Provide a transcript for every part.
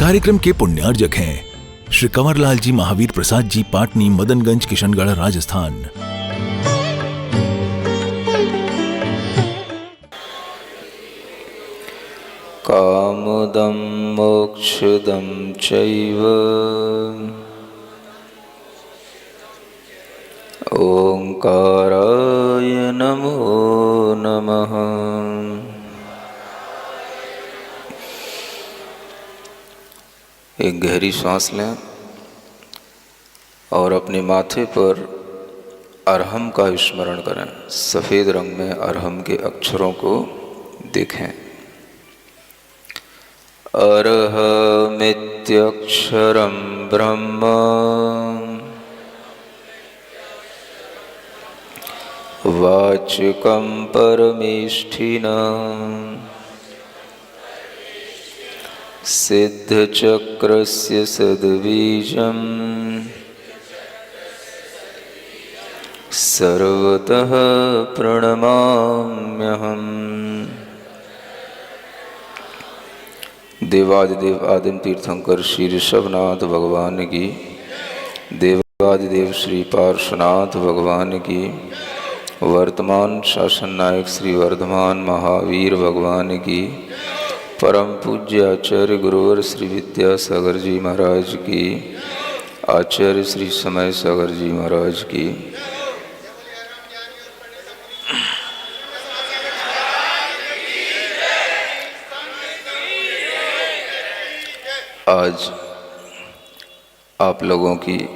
कार्यक्रम के पुण्यार्जक हैं श्री कंवरलाल जी महावीर प्रसाद जी, पाटनी, मदनगंज, किशनगढ़, राजस्थान। कामदं मोक्षदं चैव ओंकाराय नमो नमः। एक गहरी सांस लें और अपने माथे पर अरहम का स्मरण करें। सफ़ेद रंग में अरहम के अक्षरों को देखें। अरहमित्यक्षरं ब्रह्म वाचकं परमेष्ठिनः सिद्धचक्रस्य सद्बीजं सर्वतः प्रणमाम्यहम्। देवादिदेव आदिम तीर्थंकर श्री ऋषभनाथ भगवान की, देवादिदेव श्री पार्श्वनाथ भगवान की, वर्तमान शासन नायक श्री वर्धमान महावीर भगवान की, परम पूज्य आचार्य गुरुवर श्री विद्यासागर जी महाराज की, आचार्य श्री समय सागर जी महाराज की, आज आप लोगों की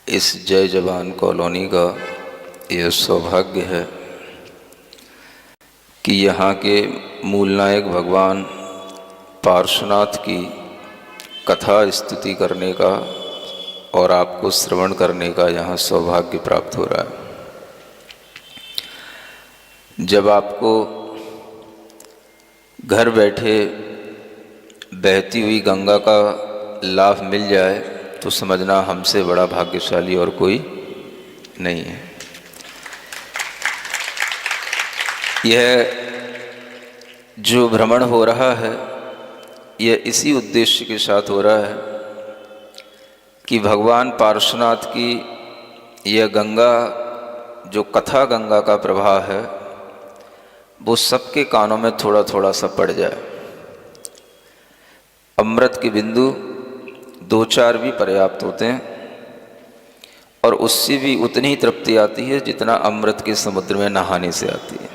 इस जय जवान कॉलोनी का यह सौभाग्य है कि यहाँ के मूल नायक भगवान पार्श्वनाथ की कथा स्तुति करने का और आपको श्रवण करने का यहाँ सौभाग्य प्राप्त हो रहा है। जब आपको घर बैठे बहती हुई गंगा का लाभ मिल जाए तो समझना हमसे बड़ा भाग्यशाली और कोई नहीं है। यह जो भ्रमण हो रहा है यह इसी उद्देश्य के साथ हो रहा है कि भगवान पार्श्वनाथ की यह गंगा, जो कथा गंगा का प्रवाह है, वो सबके कानों में थोड़ा थोड़ा सा पड़ जाए। अमृत के बिंदु 2-4 भी पर्याप्त होते हैं और उससे भी उतनी ही तृप्ति आती है जितना अमृत के समुद्र में नहाने से आती है।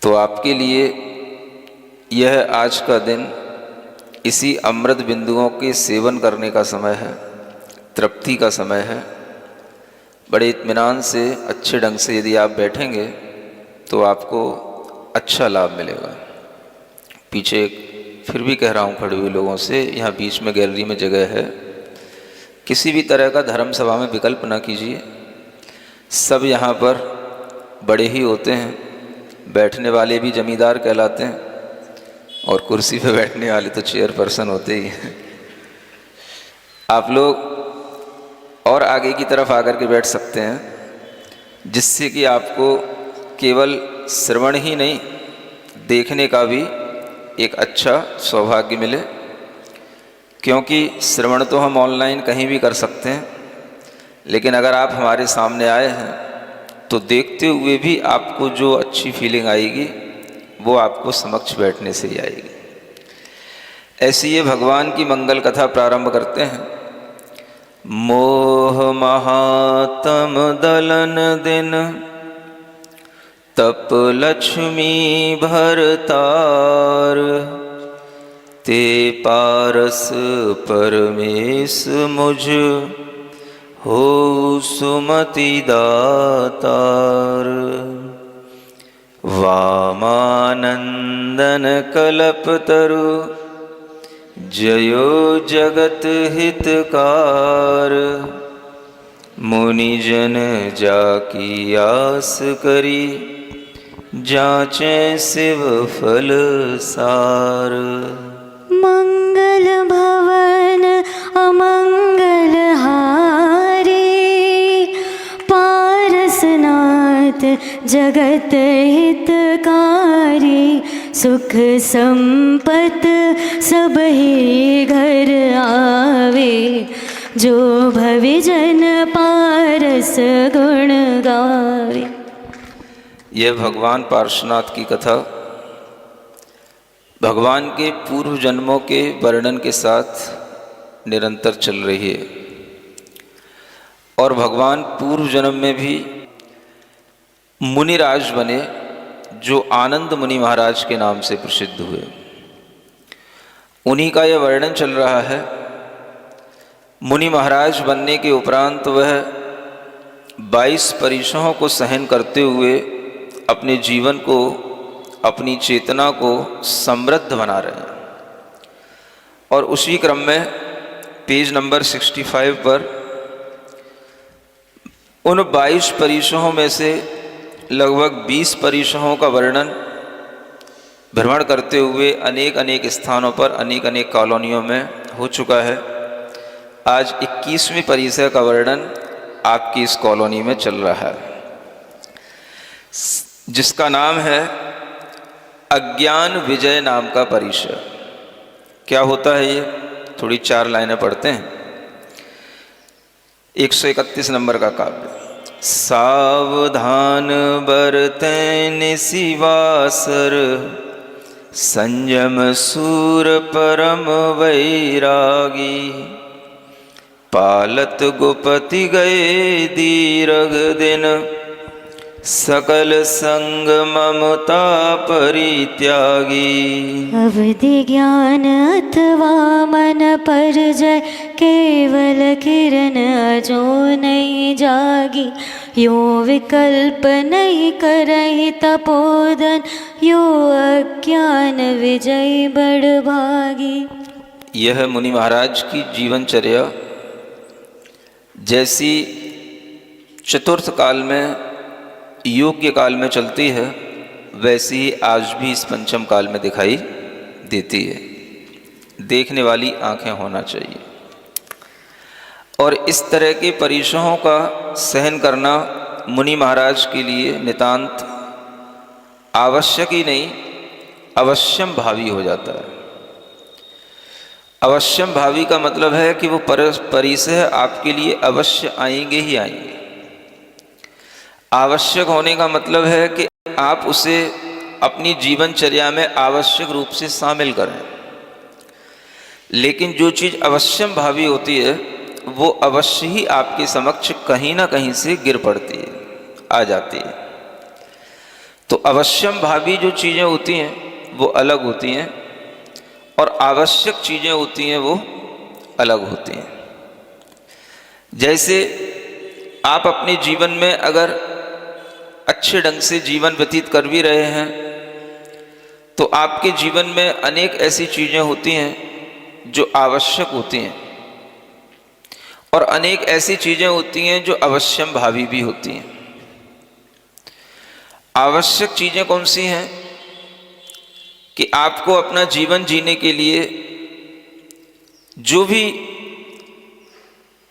तो आपके लिए यह आज का दिन इसी अमृत बिंदुओं के सेवन करने का समय है, तृप्ति का समय है। बड़े इत्मीनान से, अच्छे ढंग से यदि आप बैठेंगे तो आपको अच्छा लाभ मिलेगा। पीछे फिर भी कह रहा हूँ खड़े हुए लोगों से, यहाँ बीच में गैलरी में जगह है, किसी भी तरह का धर्म सभा में विकल्प ना कीजिए। सब यहाँ पर बड़े ही होते हैं, बैठने वाले भी जमींदार कहलाते हैं और कुर्सी पे बैठने वाले तो चेयरपर्सन होते ही हैं। आप लोग और आगे की तरफ आकर के बैठ सकते हैं, जिससे कि आपको केवल श्रवण ही नहीं, देखने का भी एक अच्छा सौभाग्य मिले। क्योंकि श्रवण तो हम ऑनलाइन कहीं भी कर सकते हैं, लेकिन अगर आप हमारे सामने आए हैं तो देखते हुए भी आपको जो अच्छी फीलिंग आएगी वो आपको समक्ष बैठने से ही आएगी। ऐसी ये भगवान की मंगल कथा प्रारंभ करते हैं। मोह महातम दलन दिन तप लक्ष्मी भरतार, ते पारस परमेश मुझ हो सुमति दातार। वामानंदन कल्पतरु जयो जगत हितकार, मुनिजन जाकी आस करी जाचे शिव फल सार। मंगल भवन अमंगल हारी, पारसनाथ जगत हितकारी, सुख संपत सब ही घर आवे, जो भवि जन पारस गुण गावे। यह भगवान पार्श्वनाथ की कथा भगवान के पूर्व जन्मों के वर्णन के साथ निरंतर चल रही है। और भगवान पूर्व जन्म में भी मुनिराज बने, जो आनंद मुनि महाराज के नाम से प्रसिद्ध हुए। उन्हीं का यह वर्णन चल रहा है। मुनि महाराज बनने के उपरांत वह 22 परीक्षाओं को सहन करते हुए अपने जीवन को, अपनी चेतना को समृद्ध बना रहे हैं। और उसी क्रम में पेज नंबर 65 पर उन 22 परीक्षाओं में से लगभग 20 परीक्षाओं का वर्णन भ्रमण करते हुए अनेक अनेक स्थानों पर, अनेक अनेक कॉलोनियों में हो चुका है। आज 21वीं परिसर का वर्णन आपकी इस कॉलोनी में चल रहा है, जिसका नाम है अज्ञान विजय नाम का परिसर। क्या होता है ये? थोड़ी 4 लाइनें पढ़ते हैं। 131 नंबर का काव्य। सावधान बरतें निशिवासर, संयम सूर परम वैरागी, पालत गोपति गए दीर्घ दिन, सकल संग ममता परित्यागी। अवधि ज्ञान अथवा मन पर जय, केवल किरण अजो नहीं जागी। यो विकल्प नहीं करहि तपोधन, यो अज्ञान विजय बड़ भागी। यह मुनि महाराज की जीवनचर्या जैसी चतुर्थ काल में, योग्य काल में चलती है, वैसी ही आज भी इस पंचम काल में दिखाई देती है। देखने वाली आंखें होना चाहिए। और इस तरह के परीक्षाओं का सहन करना मुनि महाराज के लिए नितांत आवश्यक ही नहीं, अवश्यम भावी हो जाता है। अवश्यम भावी का मतलब है कि वो परिसर आपके लिए अवश्य आएंगे ही आएंगे। आवश्यक होने का मतलब है कि आप उसे अपनी जीवनचर्या में आवश्यक रूप से शामिल करें। लेकिन जो चीज़ अवश्यम भावी होती है, वो अवश्य ही आपके समक्ष कहीं ना कहीं से गिर पड़ती है, आ जाती है। तो अवश्यम भावी जो चीज़ें होती हैं वो अलग होती हैं, और आवश्यक चीज़ें होती हैं वो अलग होती हैं। जैसे आप अपने जीवन में अगर अच्छे ढंग से जीवन व्यतीत कर भी रहे हैं, तो आपके जीवन में अनेक ऐसी चीज़ें होती हैं जो आवश्यक होती हैं, और अनेक ऐसी चीज़ें होती हैं जो अवश्यम भावी भी होती हैं। आवश्यक चीज़ें कौन सी हैं? कि आपको अपना जीवन जीने के लिए जो भी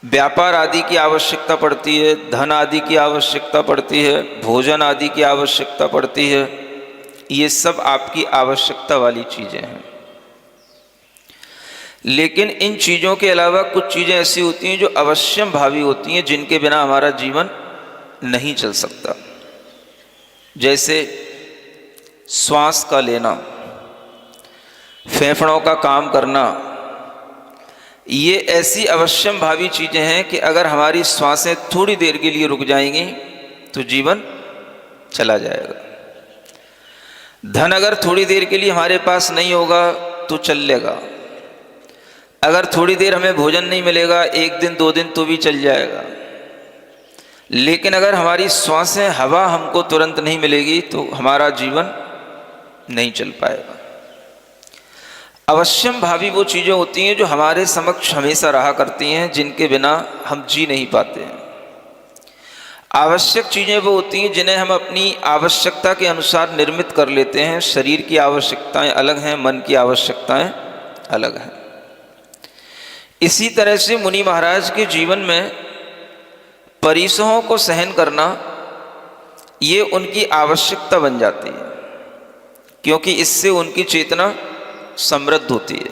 व्यापार आदि की आवश्यकता पड़ती है, धन आदि की आवश्यकता पड़ती है, भोजन आदि की आवश्यकता पड़ती है, ये सब आपकी आवश्यकता वाली चीज़ें हैं। लेकिन इन चीज़ों के अलावा कुछ चीज़ें ऐसी होती हैं जो अवश्यम भावी होती हैं, जिनके बिना हमारा जीवन नहीं चल सकता। जैसे श्वास का लेना, फेफड़ों का काम करना, ये ऐसी अवश्यम भावी चीज़ें हैं कि अगर हमारी श्वासें थोड़ी देर के लिए रुक जाएंगी तो जीवन चला जाएगा। धन अगर थोड़ी देर के लिए हमारे पास नहीं होगा तो चल लेगा। अगर थोड़ी देर हमें भोजन नहीं मिलेगा, 1 दिन 2 दिन, तो भी चल जाएगा। लेकिन अगर हमारी श्वासें, हवा हमको तुरंत नहीं मिलेगी तो हमारा जीवन नहीं चल पाएगा। अवश्यम भावी वो चीज़ें होती हैं जो हमारे समक्ष हमेशा रहा करती हैं, जिनके बिना हम जी नहीं पाते हैं। आवश्यक चीज़ें वो होती हैं जिन्हें हम अपनी आवश्यकता के अनुसार निर्मित कर लेते हैं। शरीर की आवश्यकताएं अलग हैं, मन की आवश्यकताएं अलग हैं। इसी तरह से मुनि महाराज के जीवन में परिसहों को सहन करना ये उनकी आवश्यकता बन जाती है, क्योंकि इससे उनकी चेतना समृद्ध होती है।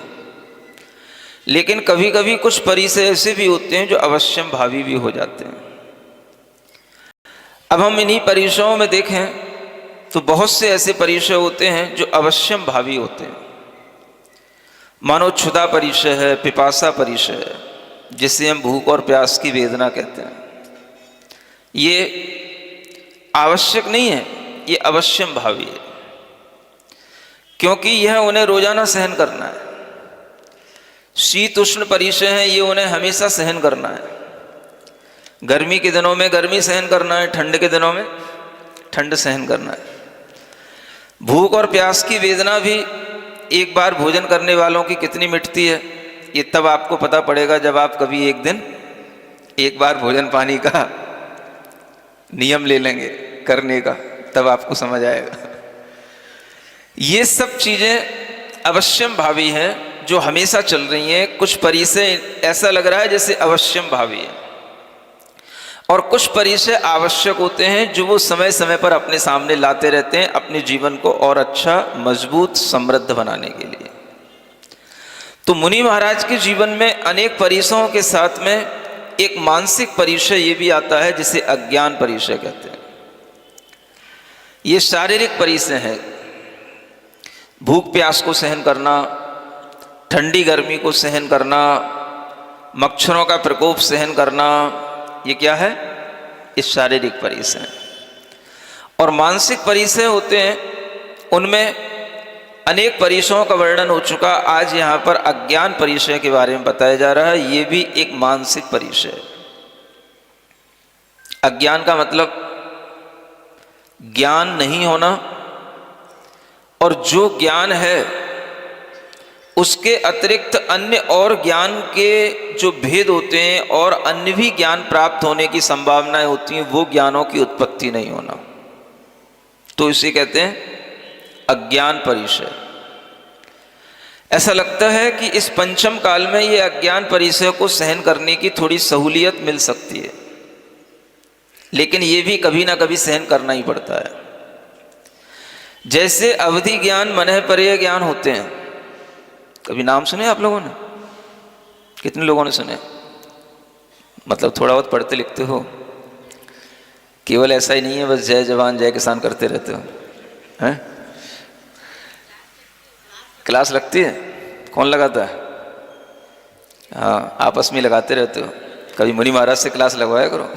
लेकिन कभी कभी कुछ परिसर ऐसे भी होते हैं जो अवश्यम भावी भी हो जाते हैं। अब हम इन्हीं परिसरों में देखें तो बहुत से ऐसे परिसर होते हैं जो अवश्यम भावी होते हैं। मानो क्षुधा परिसर है, पिपासा परिसर है, जिसे हम भूख और प्यास की वेदना कहते हैं। ये आवश्यक नहीं है, ये अवश्यम भावी है, क्योंकि यह उन्हें रोजाना सहन करना है। शीत उष्ण परिसर है, ये उन्हें हमेशा सहन करना है। गर्मी के दिनों में गर्मी सहन करना है, ठंड के दिनों में ठंड सहन करना है। भूख और प्यास की वेदना भी एक बार भोजन करने वालों की कितनी मिटती है, ये तब आपको पता पड़ेगा जब आप कभी एक दिन एक बार भोजन पानी का नियम ले लेंगे करने का, तब आपको समझ आएगा। ये सब चीजें अवश्यम भावी हैं जो हमेशा चल रही हैं। कुछ परिसर ऐसा लग रहा है जैसे अवश्यम भावी है, और कुछ परिसर आवश्यक होते हैं जो वो समय समय पर अपने सामने लाते रहते हैं अपने जीवन को और अच्छा, मजबूत, समृद्ध बनाने के लिए। तो मुनि महाराज के जीवन में अनेक परिसरों के साथ में एक मानसिक परिसर ये भी आता है जिसे अज्ञान परिसर कहते हैं। ये शारीरिक परिसर है, भूख प्यास को सहन करना, ठंडी गर्मी को सहन करना, मच्छरों का प्रकोप सहन करना, ये क्या है? इस शारीरिक परिसर है। और मानसिक परिसर होते हैं, उनमें अनेक परिसरों का वर्णन हो चुका। आज यहाँ पर अज्ञान परिसर के बारे में बताया जा रहा है। ये भी एक मानसिक परिसर है। अज्ञान का मतलब ज्ञान नहीं होना, और जो ज्ञान है उसके अतिरिक्त अन्य और ज्ञान के जो भेद होते हैं और अन्य भी ज्ञान प्राप्त होने की संभावनाएं होती हैं, वो ज्ञानों की उत्पत्ति नहीं होना, तो इसे कहते हैं अज्ञान परिसर। ऐसा लगता है कि इस पंचम काल में ये अज्ञान परिसर को सहन करने की थोड़ी सहूलियत मिल सकती है, लेकिन ये भी कभी ना कभी सहन करना ही पड़ता है। जैसे अवधि ज्ञान, मनः पर्यय ज्ञान होते हैं। कभी नाम सुने आप लोगों ने? कितने लोगों ने सुने? मतलब थोड़ा बहुत पढ़ते लिखते हो? केवल ऐसा ही नहीं है बस जय जवान जय किसान करते रहते हो, हैं? क्लास लगती है? कौन लगाता है? हाँ, आपस में लगाते रहते हो। कभी मुनि महाराज से क्लास लगवाया करो।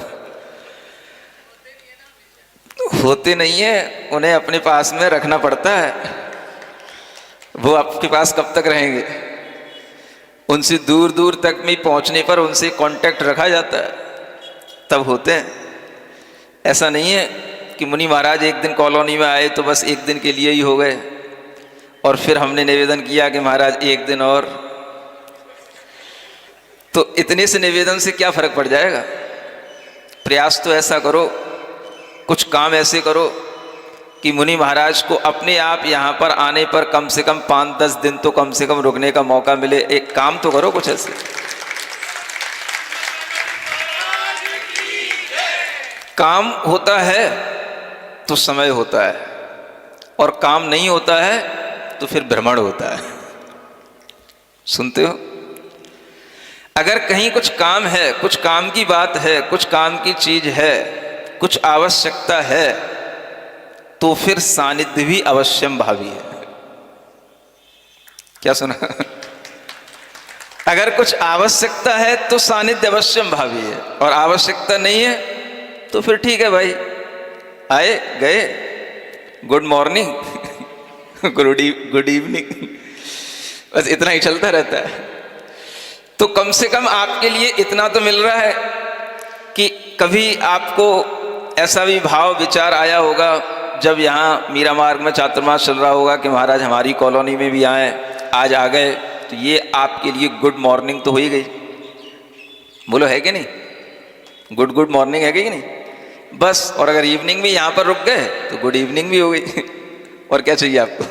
होते नहीं है, उन्हें अपने पास में रखना पड़ता है। वो आपके पास कब तक रहेंगे? उनसे दूर दूर तक में पहुंचने पर उनसे कांटेक्ट रखा जाता है, तब होते हैं। ऐसा नहीं है कि मुनि महाराज एक दिन कॉलोनी में आए तो बस एक दिन के लिए ही हो गए और फिर हमने निवेदन किया कि महाराज एक दिन और, तो इतने से निवेदन से क्या फर्क पड़ जाएगा? प्रयास तो ऐसा करो, कुछ काम ऐसे करो कि मुनि महाराज को अपने आप यहाँ पर आने पर कम से कम 5-10 दिन तो कम से कम रुकने का मौका मिले। एक काम तो करो कुछ ऐसे। काम होता है तो समय होता है, और काम नहीं होता है तो फिर भ्रमण होता है। सुनते हो? अगर कहीं कुछ काम है, कुछ काम की बात है, कुछ काम की चीज है, कुछ आवश्यकता है, तो फिर सानिध्य भी अवश्यम भावी है। क्या सुना? अगर कुछ आवश्यकता है तो सानिध्य अवश्यम भावी है, और आवश्यकता नहीं है तो फिर ठीक है भाई, आए गए, गुड मॉर्निंग, गुड इवनिंग, बस इतना ही चलता रहता है। तो कम से कम आपके लिए इतना तो मिल रहा है कि कभी आपको ऐसा भी भाव विचार आया होगा जब यहाँ मीरा मार्ग में चातुर्मास चल रहा होगा कि महाराज हमारी कॉलोनी में भी आए, आज आ गए, तो ये आपके लिए गुड मॉर्निंग तो हो ही गई। बोलो है कि नहीं? गुड मॉर्निंग है कि नहीं? बस। और अगर इवनिंग भी यहाँ पर रुक गए तो गुड इवनिंग भी हो गई। और क्या चाहिए आपको?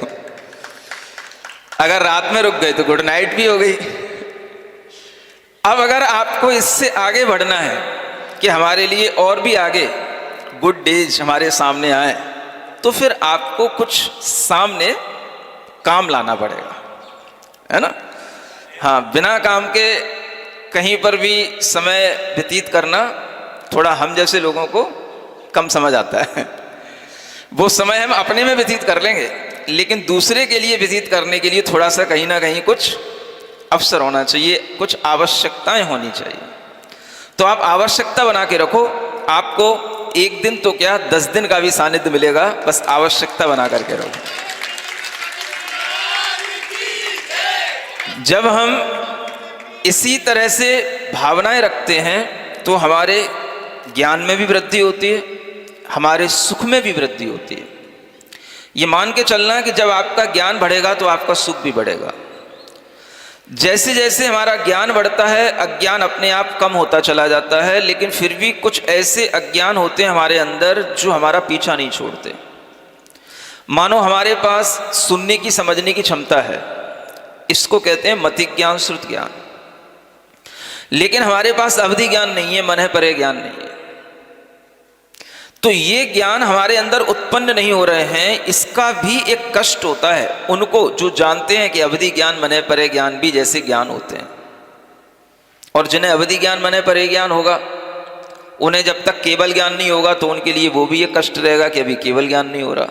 अगर रात में रुक गए तो गुड नाइट भी हो गई। अब अगर आपको इससे आगे बढ़ना है कि हमारे लिए और भी आगे गुड डेज हमारे सामने आए, तो फिर आपको कुछ सामने काम लाना पड़ेगा, है ना। हाँ, बिना काम के कहीं पर भी समय व्यतीत करना थोड़ा हम जैसे लोगों को कम समझ आता है। वो समय हम अपने में व्यतीत कर लेंगे, लेकिन दूसरे के लिए व्यतीत करने के लिए थोड़ा सा कहीं ना कहीं कुछ अवसर होना चाहिए, कुछ आवश्यकताएं होनी चाहिए। तो आप आवश्यकता बना के रखो, आपको एक दिन तो क्या 10 दिन का भी सानिध्य मिलेगा, बस आवश्यकता बना करके रहो। जब हम इसी तरह से भावनाएं रखते हैं तो हमारे ज्ञान में भी वृद्धि होती है, हमारे सुख में भी वृद्धि होती है। ये मान के चलना है कि जब आपका ज्ञान बढ़ेगा तो आपका सुख भी बढ़ेगा। जैसे जैसे हमारा ज्ञान बढ़ता है, अज्ञान अपने आप कम होता चला जाता है, लेकिन फिर भी कुछ ऐसे अज्ञान होते हैं हमारे अंदर जो हमारा पीछा नहीं छोड़ते। मानो हमारे पास सुनने की, समझने की क्षमता है, इसको कहते हैं मति ज्ञान, श्रुत ज्ञान, लेकिन हमारे पास अवधि ज्ञान नहीं है, मन है परे ज्ञान नहीं है। तो ये ज्ञान हमारे अंदर उत्पन्न नहीं हो रहे हैं, इसका भी एक कष्ट होता है उनको जो जानते हैं कि अवधि ज्ञान मने परे ज्ञान भी जैसे ज्ञान होते हैं। और जिन्हें अवधि ज्ञान मने परे ज्ञान होगा, उन्हें जब तक केवल ज्ञान नहीं होगा तो उनके लिए वो भी एक कष्ट रहेगा कि अभी केवल ज्ञान नहीं हो रहा।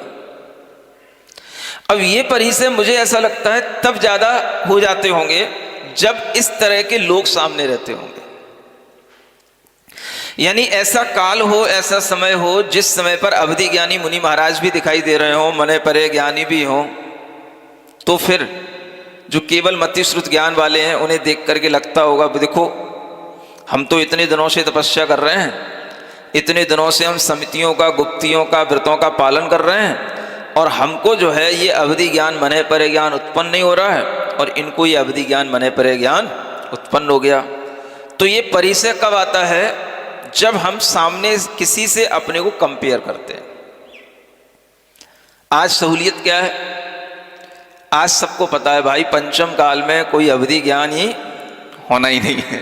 अब ये परिचय मुझे ऐसा लगता है तब ज्यादा हो जाते होंगे जब इस तरह के लोग सामने रहते होंगे। यानी ऐसा काल हो, ऐसा समय हो जिस समय पर अवधि ज्ञानी मुनि महाराज भी दिखाई दे रहे हो, मने परे ज्ञानी भी हो, तो फिर जो केवल मति श्रुत ज्ञान वाले हैं उन्हें देख करके लगता होगा देखो हम तो इतने दिनों से तपस्या कर रहे हैं, इतने दिनों से हम समितियों का, गुप्तियों का, व्रतों का पालन कर रहे हैं, और हमको जो है ये अवधि ज्ञान मने परे ज्ञान उत्पन्न नहीं हो रहा है, और इनको ये अवधि ज्ञान मने परे ज्ञान उत्पन्न हो गया। तो ये परिचय कब आता है? जब हम सामने किसी से अपने को कंपेयर करते हैं। आज सहूलियत क्या है? आज सबको पता है भाई पंचम काल में कोई अवधि ज्ञान ही होना ही नहीं है,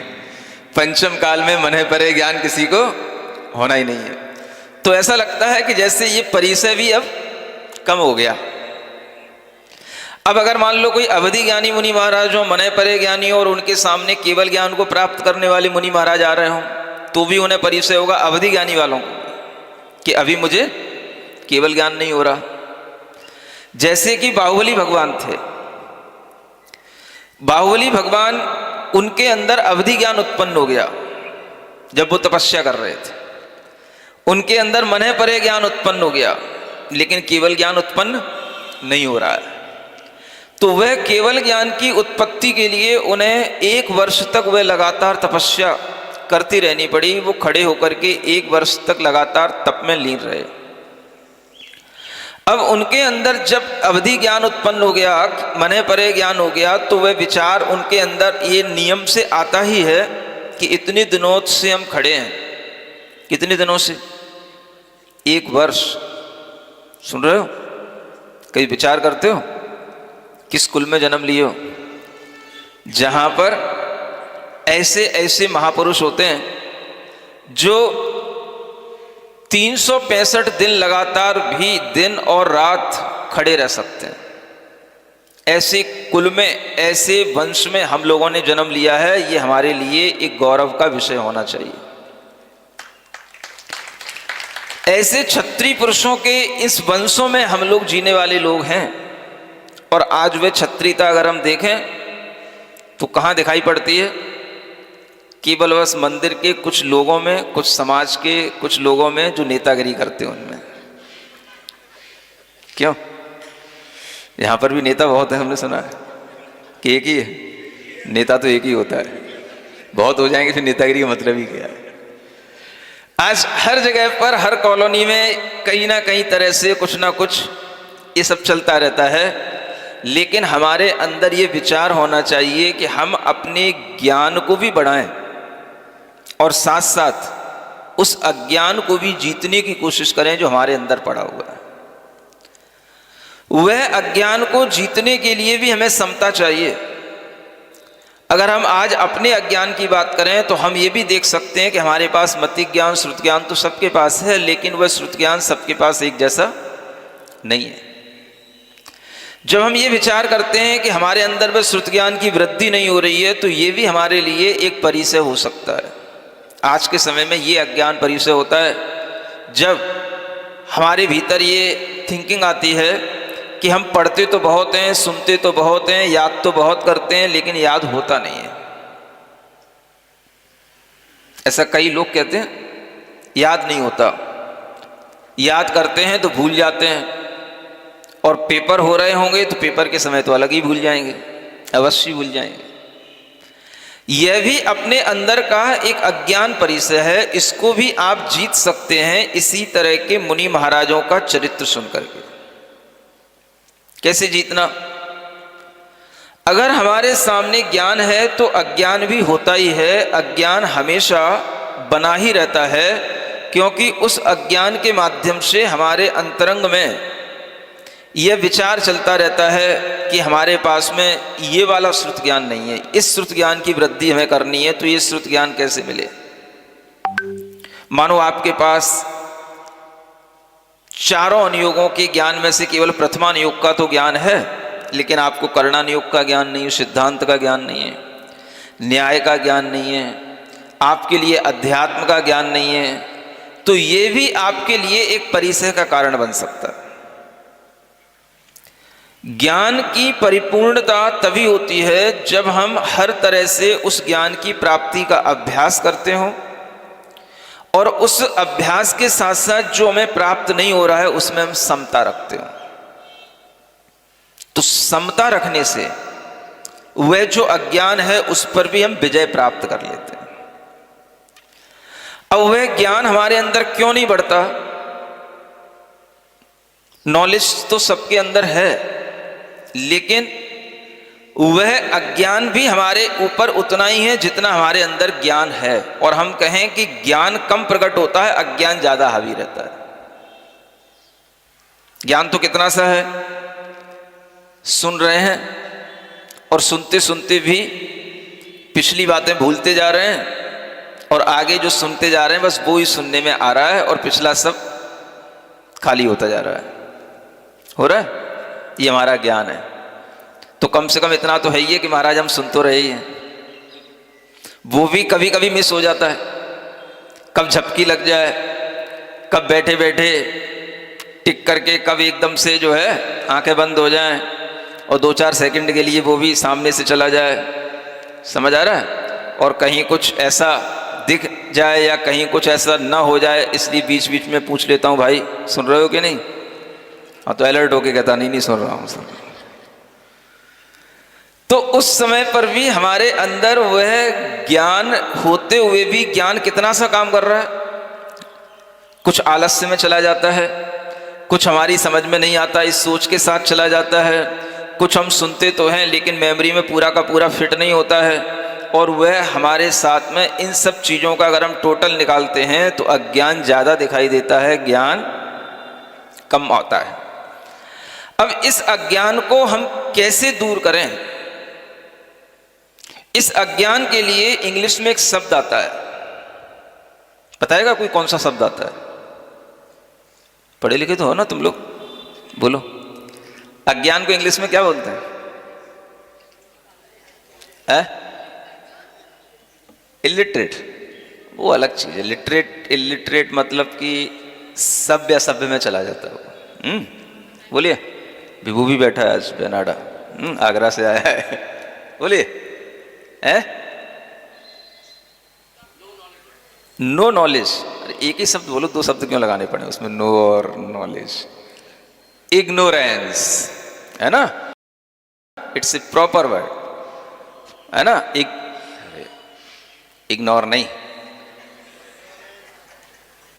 पंचम काल में मने परे ज्ञान किसी को होना ही नहीं है। तो ऐसा लगता है कि जैसे ये परिचय भी अब कम हो गया। अब अगर मान लो कोई अवधि ज्ञानी मुनि महाराज हो, मने परे ज्ञानी हो, और उनके सामने केवल ज्ञान को प्राप्त करने वाले मुनि महाराज आ रहे हों, तो भी उन्हें परिचय होगा अवधि ज्ञानी वालों को कि अभी मुझे केवल ज्ञान नहीं हो रहा। जैसे कि बाहुबली भगवान थे, बाहुबली भगवान, उनके अंदर अवधि ज्ञान उत्पन्न हो गया जब वो तपस्या कर रहे थे, उनके अंदर मने परे ज्ञान उत्पन्न हो गया, लेकिन केवल ज्ञान उत्पन्न नहीं हो रहा है। तो वह केवल ज्ञान की उत्पत्ति के लिए उन्हें 1 वर्ष तक वह लगातार तपस्या करती रहनी पड़ी। वो खड़े होकर के 1 वर्ष तक लगातार तप में लीन रहे। अब उनके अंदर जब अवधि ज्ञान उत्पन्न हो गया, मने परे ज्ञान हो गया, तो वह विचार उनके अंदर ये नियम से आता ही है कि इतने दिनों से हम खड़े हैं। कितने दिनों से? 1 वर्ष। सुन रहे हो? कहीं विचार करते हो किस कुल में जन्म लिए हो जहां पर ऐसे ऐसे महापुरुष होते हैं जो 365 दिन लगातार भी दिन और रात खड़े रह सकते हैं। ऐसे कुल में, ऐसे वंश में हम लोगों ने जन्म लिया है, ये हमारे लिए एक गौरव का विषय होना चाहिए। ऐसे क्षत्रिय पुरुषों के इस वंशों में हम लोग जीने वाले लोग हैं। और आज वे क्षत्रियता अगर हम देखें तो कहाँ दिखाई पड़ती है? केवल बस मंदिर के कुछ लोगों में, कुछ समाज के कुछ लोगों में जो नेतागिरी करते हैं उनमें। क्यों? यहाँ पर भी नेता बहुत है, हमने सुना है कि एक ही है नेता, तो एक ही होता है, बहुत हो जाएंगे फिर नेतागिरी का मतलब ही क्या है। आज हर जगह पर, हर कॉलोनी में कहीं ना कहीं तरह से कुछ ना कुछ ये सब चलता रहता है। लेकिन हमारे अंदर ये विचार होना चाहिए कि हम अपने ज्ञान को भी बढ़ाएं और साथ साथ उस अज्ञान को भी जीतने की कोशिश करें जो हमारे अंदर पड़ा हुआ है। वह अज्ञान को जीतने के लिए भी हमें समता चाहिए। अगर हम आज अपने अज्ञान की बात करें तो हम ये भी देख सकते हैं कि हमारे पास मति ज्ञान, श्रुत ज्ञान तो सबके पास है, लेकिन वह श्रुत ज्ञान सबके पास एक जैसा नहीं है। जब हम ये विचार करते हैं कि हमारे अंदर में श्रुत ज्ञान की वृद्धि नहीं हो रही है, तो ये भी हमारे लिए एक परिचय हो सकता है। आज के समय में ये अज्ञान परिचय होता है जब हमारे भीतर ये थिंकिंग आती है कि हम पढ़ते तो बहुत हैं, सुनते तो बहुत हैं, याद तो बहुत करते हैं, लेकिन याद होता नहीं है। ऐसा कई लोग कहते हैं, याद नहीं होता, याद करते हैं तो भूल जाते हैं, और पेपर हो रहे होंगे तो पेपर के समय तो अलग ही भूल जाएंगे, अवश्य भूल जाएंगे। यह भी अपने अंदर का एक अज्ञान परिचय है। इसको भी आप जीत सकते हैं इसी तरह के मुनि महाराजों का चरित्र सुन करके। कैसे जीतना? अगर हमारे सामने ज्ञान है तो अज्ञान भी होता ही है। अज्ञान हमेशा बना ही रहता है, क्योंकि उस अज्ञान के माध्यम से हमारे अंतरंग में यह विचार चलता रहता है कि हमारे पास में ये वाला श्रुत ज्ञान नहीं है, इस श्रुत ज्ञान की वृद्धि हमें करनी है, तो ये श्रुत ज्ञान कैसे मिले? मानो आपके पास चारों अनुयोगों के ज्ञान में से केवल प्रथमानुयोग का तो ज्ञान है, लेकिन आपको करणानुयोग का ज्ञान नहीं है, सिद्धांत का ज्ञान नहीं है, न्याय का ज्ञान नहीं है, आपके लिए अध्यात्म का ज्ञान नहीं है, तो ये भी आपके लिए एक परिचय का कारण बन सकता है। ज्ञान की परिपूर्णता तभी होती है जब हम हर तरह से उस ज्ञान की प्राप्ति का अभ्यास करते हो, और उस अभ्यास के साथ साथ जो हमें प्राप्त नहीं हो रहा है उसमें हम समता रखते हो। तो समता रखने से वह जो अज्ञान है उस पर भी हम विजय प्राप्त कर लेते हैं। अब वह ज्ञान हमारे अंदर क्यों नहीं बढ़ता? नॉलेज तो सबके अंदर है, लेकिन वह अज्ञान भी हमारे ऊपर उतना ही है जितना हमारे अंदर ज्ञान है। और हम कहें कि ज्ञान कम प्रकट होता है, अज्ञान ज्यादा हावी रहता है। ज्ञान तो कितना सा है, सुन रहे हैं और सुनते सुनते भी पिछली बातें भूलते जा रहे हैं, और आगे जो सुनते जा रहे हैं बस वो ही सुनने में आ रहा है, और पिछला सब खाली होता जा रहा है। हो रहा है? ये हमारा ज्ञान है। तो कम से कम इतना तो है ही है कि महाराज हम सुन तो रहे ही हैं, वो भी कभी कभी मिस हो जाता है। कब झपकी लग जाए, कब बैठे बैठे टिक करके, कब एकदम से जो है आंखें बंद हो जाएं, और 2-4 सेकंड के लिए वो भी सामने से चला जाए। समझ आ रहा है? और कहीं कुछ ऐसा दिख जाए या कहीं कुछ ऐसा ना हो जाए, इसलिए बीच बीच में पूछ लेता हूँ, भाई सुन रहे हो कि नहीं? हाँ, तो अलर्ट होके कहता नहीं सुन रहा हूँ। तो उस समय पर भी हमारे अंदर वह ज्ञान होते हुए भी ज्ञान कितना सा काम कर रहा है? कुछ आलस्य में चला जाता है, कुछ हमारी समझ में नहीं आता, इस सोच के साथ चला जाता है, कुछ हम सुनते तो हैं लेकिन मेमोरी में पूरा का पूरा फिट नहीं होता है, और वह हमारे साथ में इन सब चीज़ों का अगर हम टोटल निकालते हैं तो अज्ञान ज़्यादा दिखाई देता है, ज्ञान कम आता है। अब इस अज्ञान को हम कैसे दूर करें? इस अज्ञान के लिए इंग्लिश में एक शब्द आता है, बताएगा कोई कौन सा शब्द आता है? पढ़े लिखे तो हो ना तुम लोग, बोलो। अज्ञान को इंग्लिश में क्या बोलते हैं? इलिटरेट। वो अलग चीज है। लिटरेट, इलिटरेट मतलब कि सभ्य असभ्य में चला जाता है। बोलिए। विभू भी बैठा है आज बेनाडा, आगरा से आया है। बोलिए। No knowledge. एक ही शब्द बोलो, 2 शब्द क्यों लगाने पड़े उसमें? नो और नॉलेज। इग्नोरेंस है ना, इट्स ए प्रॉपर वर्ड है ना। इग्नोर नहीं,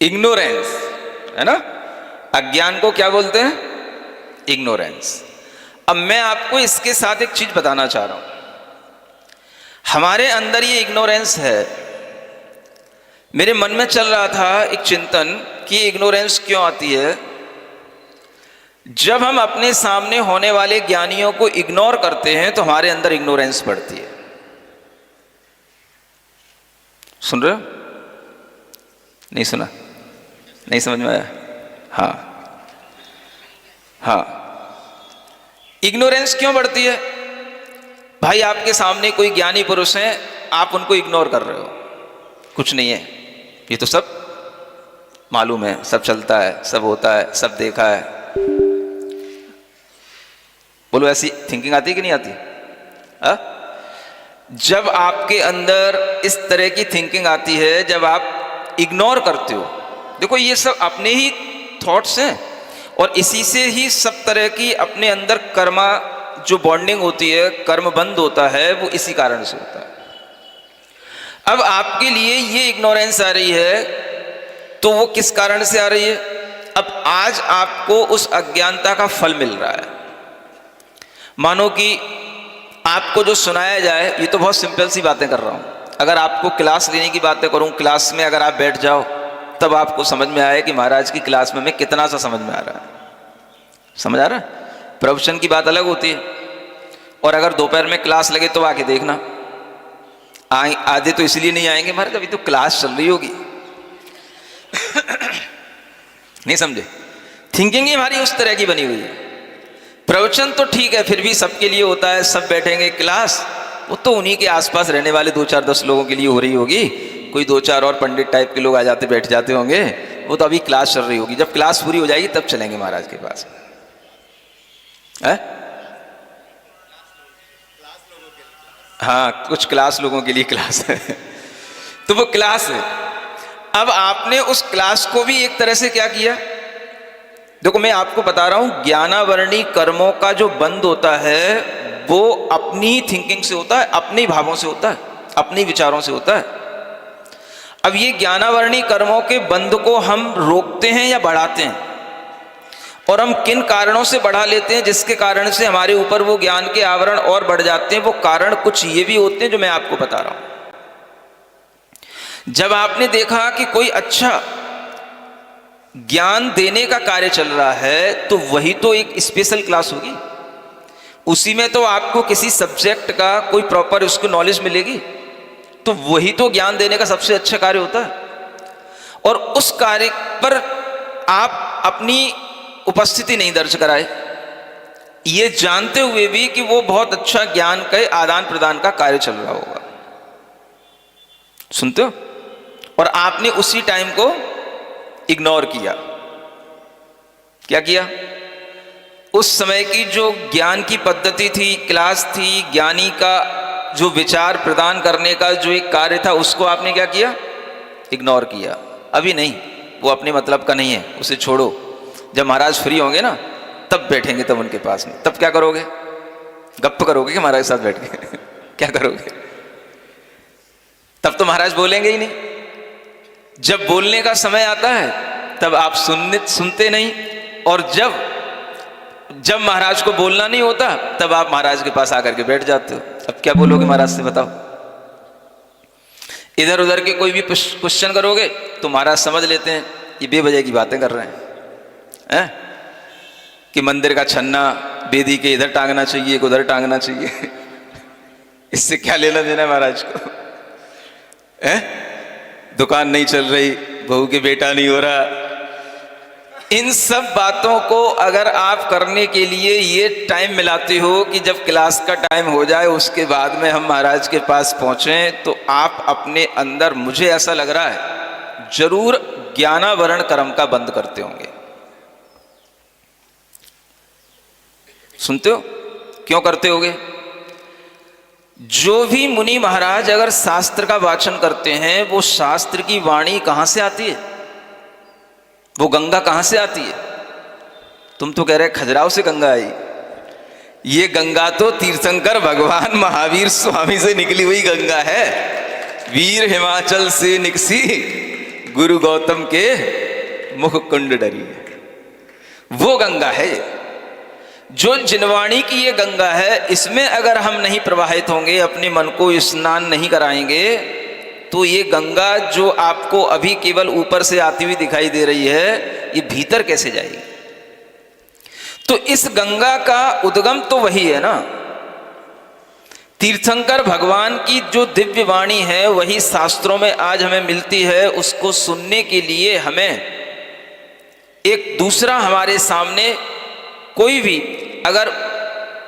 इग्नोरेंस है ना। अज्ञान को क्या बोलते हैं? इग्नोरेंस। अब मैं आपको इसके साथ एक चीज बताना चाह रहा हूं। हमारे अंदर ये इग्नोरेंस है। मेरे मन में चल रहा था एक चिंतन कि इग्नोरेंस क्यों आती है। जब हम अपने सामने होने वाले ज्ञानियों को इग्नोर करते हैं तो हमारे अंदर इग्नोरेंस बढ़ती है। सुन रहे हो? नहीं सुना? नहीं समझ में आया? हाँ हाँ। इग्नोरेंस क्यों बढ़ती है? भाई आपके सामने कोई ज्ञानी पुरुष हैं, आप उनको इग्नोर कर रहे हो, कुछ नहीं है, ये तो सब मालूम है, सब चलता है, सब होता है, सब देखा है। बोलो ऐसी थिंकिंग आती है कि नहीं आती? जब आपके अंदर इस तरह की थिंकिंग आती है, जब आप इग्नोर करते हो, देखो ये सब अपने ही थॉट्स हैं और इसी से ही सब तरह की अपने अंदर कर्मा जो बॉन्डिंग होती है, कर्म बंद होता है, वो इसी कारण से होता है। अब आपके लिए ये इग्नोरेंस आ रही है, तो वो किस कारण से आ रही है? अब आज आपको उस अज्ञानता का फल मिल रहा है। मानो कि आपको जो सुनाया जाए, ये तो बहुत सिंपल सी बातें कर रहा हूं, अगर आपको क्लास लेने की बातें करूं, क्लास में अगर आप बैठ जाओ तब आपको समझ में आए कि महाराज की क्लास में कितना सा समझ में आ रहा है। समझ आ रहा है? प्रवचन की बात अलग होती है, और अगर दोपहर में क्लास लगे तो आके देखना, आधे तो इसलिए नहीं आएंगे, महाराज अभी तो क्लास चल रही होगी। नहीं समझे? थिंकिंग ही हमारी उस तरह की बनी हुई है। प्रवचन तो ठीक है, फिर भी सबके लिए होता है, सब बैठेंगे क्लास, वो तो उन्हीं के आसपास रहने वाले 2-4-10 लोगों के लिए हो रही होगी, कोई 2-4 और पंडित टाइप के लोग आ जाते बैठ जाते होंगे, वो तो अभी क्लास चल रही होगी, जब क्लास पूरी हो जाएगी तब चलेंगे महाराज के पास। हाँ, कुछ क्लास लोगों के लिए क्लास है। तो वो क्लास है। अब आपने उस क्लास को भी एक तरह से क्या किया? देखो मैं आपको बता रहा हूं, ज्ञानावरणी कर्मों का जो बंद होता है वो अपनी थिंकिंग से होता है, अपने भावों से होता है, अपने विचारों से होता है। अब ये ज्ञानावरणी कर्मों के बंद को हम रोकते हैं या बढ़ाते हैं, और हम किन कारणों से बढ़ा लेते हैं जिसके कारण से हमारे ऊपर वो ज्ञान के आवरण और बढ़ जाते हैं? वो कारण कुछ ये भी होते हैं जो मैं आपको बता रहा हूं। जब आपने देखा कि कोई अच्छा ज्ञान देने का कार्य चल रहा है, तो वही तो एक स्पेशल क्लास होगी, उसी में तो आपको किसी सब्जेक्ट का कोई प्रॉपर उसको नॉलेज मिलेगी, तो वही तो ज्ञान देने का सबसे अच्छा कार्य होता है। और उस कार्य पर आप अपनी उपस्थिति नहीं दर्ज कराए, ये जानते हुए भी कि वो बहुत अच्छा ज्ञान के आदान प्रदान का कार्य चल रहा होगा। सुनते हो? और आपने उसी टाइम को इग्नोर किया। क्या किया? उस समय की जो ज्ञान की पद्धति थी, क्लास थी, ज्ञानी का जो विचार प्रदान करने का जो एक कार्य था, उसको आपने क्या किया? इग्नोर किया। अभी नहीं, वो अपने मतलब का नहीं है, उसे छोड़ो। जब महाराज फ्री होंगे ना, तब बैठेंगे, तब उनके पास में, तब क्या करोगे? गप्प करोगे कि महाराज के साथ बैठ के? क्या करोगे? तब तो महाराज बोलेंगे ही नहीं। जब बोलने का समय आता है तब आप सुनते नहीं, और जब महाराज को बोलना नहीं होता तब आप महाराज के पास आकर के बैठ जाते हो। अब क्या बोलोगे महाराज से, बताओ? इधर उधर के कोई भी क्वेश्चन करोगे तो महाराज समझ लेते हैं ये बेवजह की बातें कर रहे हैं, कि मंदिर का छन्ना बेदी के इधर टांगना चाहिए, उधर टांगना चाहिए। इससे क्या लेना देना है महाराज को? दुकान नहीं चल रही, बहू के बेटा नहीं हो रहा। इन सब बातों को अगर आप करने के लिए ये टाइम मिलाते हो कि जब क्लास का टाइम हो जाए उसके बाद में हम महाराज के पास पहुंचें, तो आप अपने अंदर, मुझे ऐसा लग रहा है, जरूर ज्ञानावरण कर्म का बंद करते होंगे। सुनते हो? क्यों करते होगे? जो भी मुनि महाराज अगर शास्त्र का वाचन करते हैं, वो शास्त्र की वाणी कहां से आती है? वो गंगा कहां से आती है? तुम तो कह रहे खजुराहो से गंगा आई। ये गंगा तो तीर्थंकर भगवान महावीर स्वामी से निकली हुई गंगा है। वीर हिमाचल से निकसी, गुरु गौतम के मुख कुंड डरी। वो गंगा है जो जिनवाणी की ये गंगा है। इसमें अगर हम नहीं प्रवाहित होंगे, अपने मन को स्नान नहीं कराएंगे, तो ये गंगा जो आपको अभी केवल ऊपर से आती हुई दिखाई दे रही है, ये भीतर कैसे जाएगी? तो इस गंगा का उद्गम तो वही है ना। तीर्थंकर भगवान की जो दिव्य वाणी है वही शास्त्रों में आज हमें मिलती है। उसको सुनने के लिए हमें एक दूसरा हमारे सामने कोई भी अगर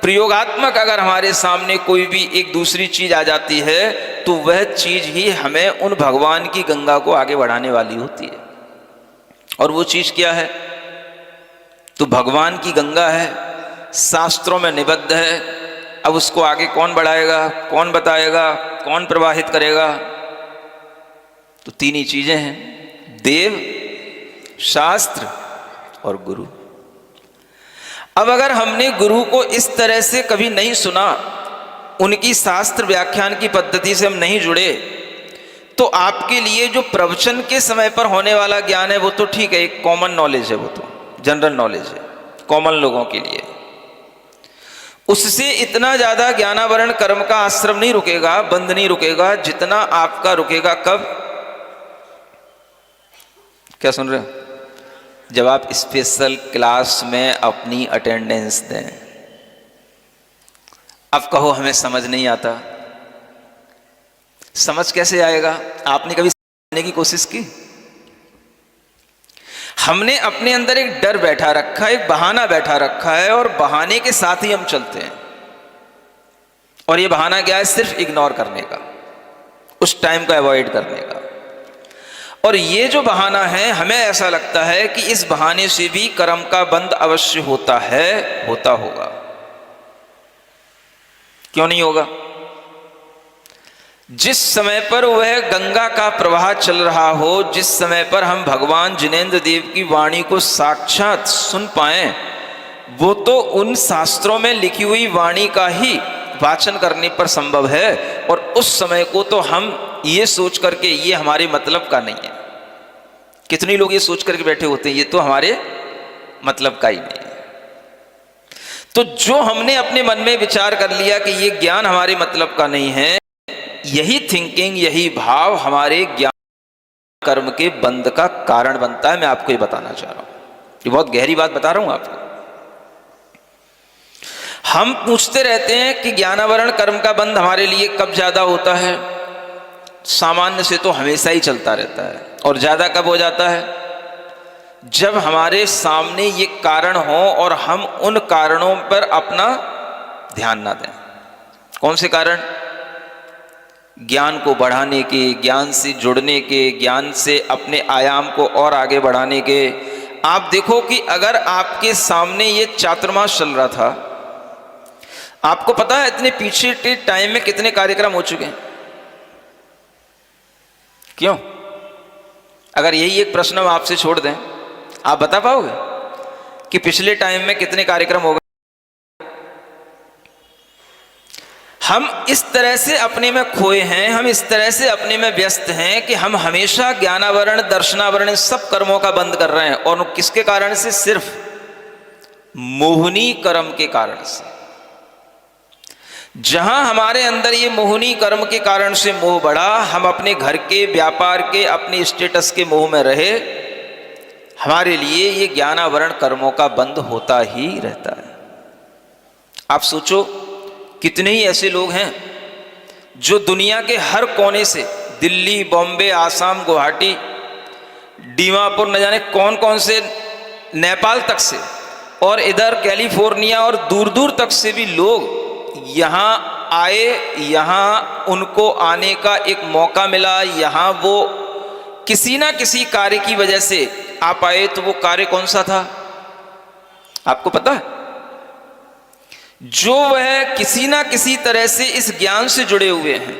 प्रयोगात्मक अगर हमारे सामने कोई भी एक दूसरी चीज आ जाती है तो वह चीज ही हमें उन भगवान की गंगा को आगे बढ़ाने वाली होती है। और वो चीज क्या है? तो भगवान की गंगा है, शास्त्रों में निबद्ध है। अब उसको आगे कौन बढ़ाएगा, कौन बताएगा, कौन प्रवाहित करेगा? तो तीन ही चीजें हैं, देव, शास्त्र और गुरु। अब अगर हमने गुरु को इस तरह से कभी नहीं सुना, उनकी शास्त्र व्याख्यान की पद्धति से हम नहीं जुड़े, तो आपके लिए जो प्रवचन के समय पर होने वाला ज्ञान है वो तो ठीक है, एक कॉमन नॉलेज है, वो तो जनरल नॉलेज है कॉमन लोगों के लिए। उससे इतना ज्यादा ज्ञानावरण कर्म का आश्रम नहीं रुकेगा, बंद नहीं रुकेगा, जितना आपका रुकेगा कब? क्या सुन रहे हो? जब आप स्पेशल क्लास में अपनी अटेंडेंस दें। अब कहो हमें समझ नहीं आता। समझ कैसे आएगा? आपने कभी समझने की कोशिश की? हमने अपने अंदर एक डर बैठा रखा है, एक बहाना बैठा रखा है, और बहाने के साथ ही हम चलते हैं। और ये बहाना क्या है? सिर्फ इग्नोर करने का, उस टाइम को अवॉइड करने का। और ये जो बहाना है, हमें ऐसा लगता है कि इस बहाने से भी कर्म का बंध अवश्य होता है, होता होगा। क्यों नहीं होगा? जिस समय पर वह गंगा का प्रवाह चल रहा हो, जिस समय पर हम भगवान जिनेंद्र देव की वाणी को साक्षात सुन पाएं, वो तो उन शास्त्रों में लिखी हुई वाणी का ही वाचन करने पर संभव है। और उस समय को तो हम ये सोच करके ये हमारे मतलब का नहीं है। कितने लोग ये सोच करके बैठे होते हैं ये तो हमारे मतलब का ही नहीं है। तो जो हमने अपने मन में विचार कर लिया कि ये ज्ञान हमारे मतलब का नहीं है, यही थिंकिंग, यही भाव हमारे ज्ञान कर्म के बंध का कारण बनता है। मैं आपको ये बताना चाह रहा हूं, ये बहुत गहरी बात बता रहा हूं आपको। हम पूछते रहते हैं कि ज्ञानावरण कर्म का बंध हमारे लिए कब ज्यादा होता है? सामान्य से तो हमेशा ही चलता रहता है। और ज्यादा कब हो जाता है? जब हमारे सामने ये कारण हो और हम उन कारणों पर अपना ध्यान ना दें। कौन से कारण? ज्ञान को बढ़ाने के, ज्ञान से जुड़ने के, ज्ञान से अपने आयाम को और आगे बढ़ाने के। आप देखो कि अगर आपके सामने ये चातुर्मास चल रहा था, आपको पता है इतने पीछे के टाइम में कितने कार्यक्रम हो चुके हैं? क्यों? अगर यही एक प्रश्न हम आपसे छोड़ दें, आप बता पाओगे कि पिछले टाइम में कितने कार्यक्रम हो गए? हम इस तरह से अपने में खोए हैं, हम इस तरह से अपने में व्यस्त हैं कि हम हमेशा ज्ञानावरण, दर्शनावरण, सब कर्मों का बंद कर रहे हैं। और किसके कारण से? सिर्फ मोहनी कर्म के कारण से। जहां हमारे अंदर ये मोहनी कर्म के कारण से मोह बढ़ा, हम अपने घर के, व्यापार के, अपने स्टेटस के मोह में रहे, हमारे लिए ये ज्ञानावरण कर्मों का बंध होता ही रहता है। आप सोचो कितने ही ऐसे लोग हैं जो दुनिया के हर कोने से, दिल्ली, बॉम्बे, आसाम, गुवाहाटी, दीमापुर, न जाने कौन कौन से, नेपाल तक से, और इधर कैलिफोर्निया और दूर दूर तक से भी लोग यहाँ आए। यहाँ उनको आने का एक मौका मिला, यहाँ वो किसी ना किसी कार्य की वजह से आ पाए। तो वो कार्य कौन सा था आपको पता है? जो वह किसी ना किसी तरह से इस ज्ञान से जुड़े हुए हैं,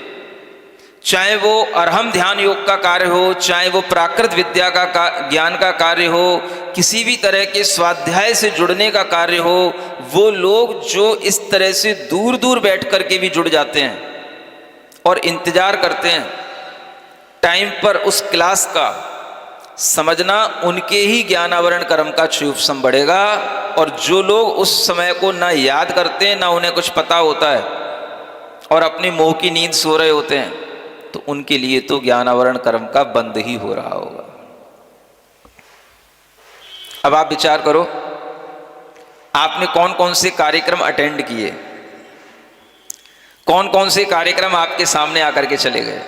चाहे वो अरहम ध्यान योग का कार्य हो, चाहे वो प्राकृत विद्या का ज्ञान का कार्य हो, किसी भी तरह के स्वाध्याय से जुड़ने का कार्य हो, वो लोग जो इस तरह से दूर दूर बैठ करके भी जुड़ जाते हैं और इंतजार करते हैं टाइम पर उस क्लास का, समझना उनके ही ज्ञानावरण कर्म का क्षुभसम बढ़ेगा। और जो लोग उस समय को ना याद करते हैं, ना उन्हें कुछ पता होता है और अपनी मोह की नींद सो रहे होते हैं, तो उनके लिए तो ज्ञानावरण कर्म का बंद ही हो रहा होगा। अब आप विचार करो, आपने कौन कौन से कार्यक्रम अटेंड किए, कौन कौन से कार्यक्रम आपके सामने आकर के चले गए।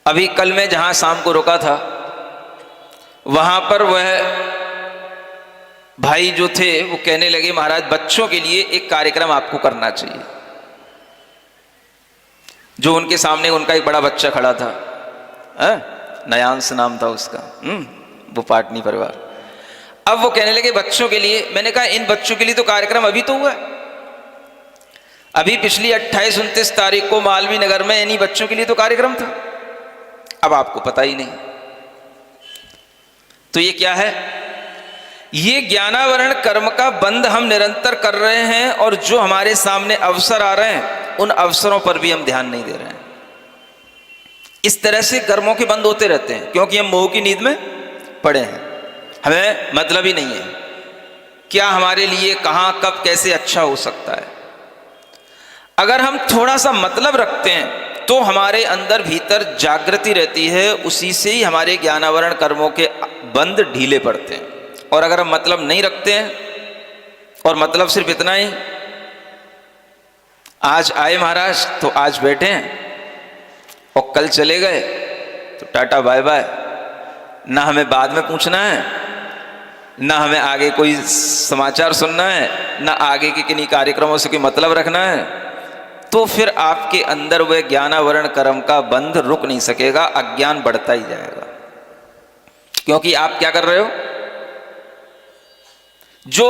अभी कल मैं जहां शाम को रुका था, वहां पर वह भाई जो थे वो कहने लगे महाराज बच्चों के लिए एक कार्यक्रम आपको करना चाहिए। जो उनके सामने उनका एक बड़ा बच्चा खड़ा था, नयांश नाम था उसका, वो पाटनी परिवार। अब वो कहने लगे बच्चों के लिए। मैंने कहा इन बच्चों के लिए तो कार्यक्रम अभी तो हुआ है, अभी पिछली 28-29 तारीख को मालवीय नगर में इन्हीं बच्चों के लिए तो कार्यक्रम था, अब आपको पता ही नहीं। तो ये क्या है? ये ज्ञानावरण कर्म का बंध हम निरंतर कर रहे हैं, और जो हमारे सामने अवसर आ रहे हैं उन अवसरों पर भी हम ध्यान नहीं दे रहे हैं। इस तरह से कर्मों के बंद होते रहते हैं, क्योंकि हम मोह की नींद में पड़े हैं। हमें मतलब ही नहीं है क्या हमारे लिए कहां कब कैसे अच्छा हो सकता है। अगर हम थोड़ा सा मतलब रखते हैं तो हमारे अंदर भीतर जागृति रहती है, उसी से ही हमारे ज्ञानावरण कर्मों के बंद ढीले पड़ते हैं। और अगर हम मतलब नहीं रखते हैं और मतलब सिर्फ इतना ही, आज आए महाराज तो आज बैठे हैं और कल चले गए तो टाटा बाय बाय, ना हमें बाद में पूछना है, ना हमें आगे कोई समाचार सुनना है, ना आगे के किन्हीं कार्यक्रमों से कोई मतलब रखना है, तो फिर आपके अंदर वह ज्ञानावरण कर्म का बंध रुक नहीं सकेगा, अज्ञान बढ़ता ही जाएगा। क्योंकि आप क्या कर रहे हो? जो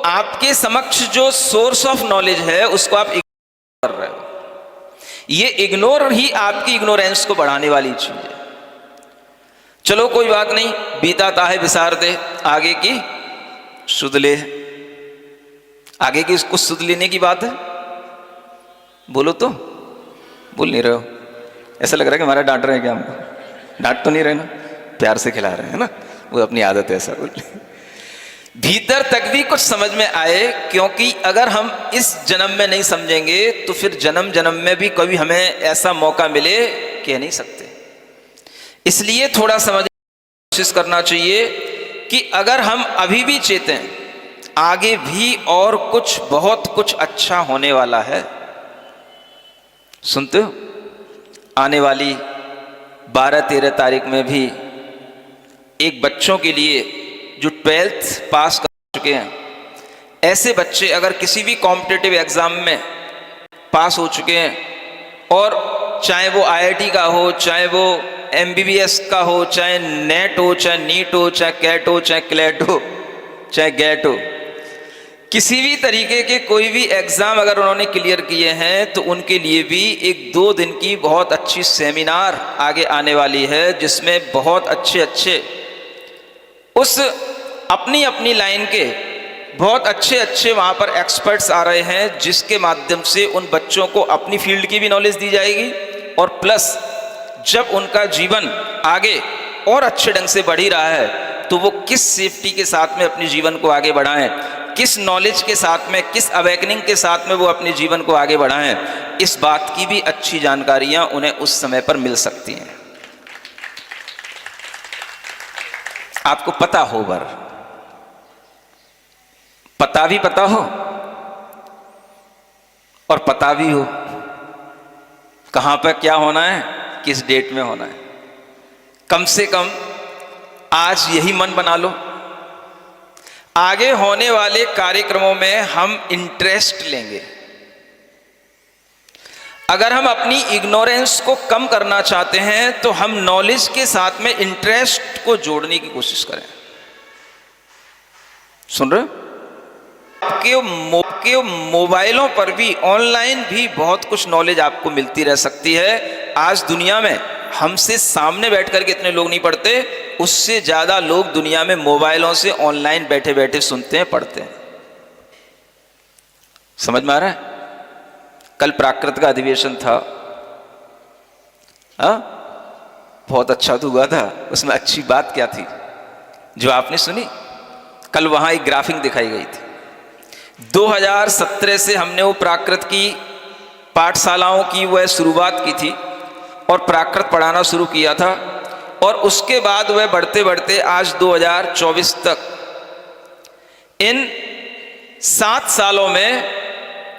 आपके समक्ष जो सोर्स ऑफ नॉलेज है उसको आप इग्नोर कर रहे हो। ये इग्नोर ही आपकी इग्नोरेंस को बढ़ाने वाली चीज है। चलो कोई बात नहीं, बीता ताहे विसार दे, आगे की सुध ले। आगे की कुछ सुध लेने की बात है, बोलो तो। बोल नहीं रहे हो, ऐसा लग रहा है कि हमारा डांट रहे हैं क्या हमको? डांट तो नहीं रहे ना, प्यार से खिला रहे हैं ना, वो अपनी आदत है ऐसा बोलने। भीतर तक भी कुछ समझ में आए, क्योंकि अगर हम इस जन्म में नहीं समझेंगे तो फिर जन्म जन्म में भी कभी हमें ऐसा मौका मिले कह नहीं सकते। इसलिए थोड़ा समझने की कोशिश करना चाहिए कि अगर हम अभी भी चेतें, आगे भी और कुछ बहुत कुछ अच्छा होने वाला है। सुनते हो? आने वाली 12-13 तारीख में भी एक बच्चों के लिए जो 12th पास कर चुके हैं, ऐसे बच्चे अगर किसी भी कॉम्पिटिटिव एग्जाम में पास हो चुके हैं, और चाहे वो IIT का हो, चाहे वो MBBS का हो, चाहे नेट हो, चाहे नीट हो, चाहे कैट हो, चाहे क्लेट हो, चाहे गैट हो, किसी भी तरीके के कोई भी एग्जाम अगर उन्होंने क्लियर किए हैं, तो उनके लिए भी 1-2 दिन की बहुत अच्छी सेमिनार आगे आने वाली है, जिसमें बहुत अच्छे उस अपनी अपनी लाइन के बहुत अच्छे वहाँ पर एक्सपर्ट्स आ रहे हैं, जिसके माध्यम से उन बच्चों को अपनी फील्ड की भी नॉलेज दी जाएगी, और प्लस जब उनका जीवन आगे और अच्छे ढंग से बढ़ ही रहा है तो वो किस सेफ्टी के साथ में अपने जीवन को आगे बढ़ाएं, किस नॉलेज के साथ में, किस अवेकनिंग के साथ में वो अपने जीवन को आगे बढ़ाएं, इस बात की भी अच्छी जानकारियां उन्हें उस समय पर मिल सकती हैं। आपको पता हो, पता भी पता हो और पता भी हो कहां पर क्या होना है, किस डेट में होना है। कम से कम आज यही मन बना लो, आगे होने वाले कार्यक्रमों में हम इंटरेस्ट लेंगे। अगर हम अपनी इग्नोरेंस को कम करना चाहते हैं तो हम नॉलेज के साथ में इंटरेस्ट को जोड़ने की कोशिश करें। सुन रहे हो? आपके मोबाइलों पर भी, ऑनलाइन भी बहुत कुछ नॉलेज आपको मिलती रह सकती है। आज दुनिया में हमसे सामने बैठ करके इतने लोग नहीं पढ़ते, उससे ज्यादा लोग दुनिया में मोबाइलों से ऑनलाइन बैठे बैठे सुनते हैं, पढ़ते हैं। समझ में आ रहा है? कल प्राकृत का अधिवेशन था, बहुत अच्छा तो हुआ था। उसमें अच्छी बात क्या थी जो आपने सुनी? कल वहां एक ग्राफिक दिखाई गई थी। 2017 से हमने वो प्राकृत की पाठशालाओं की वह शुरुआत की थी और प्राकृत पढ़ाना शुरू किया था, और उसके बाद वह बढ़ते बढ़ते आज 2024 तक, इन 7 सालों में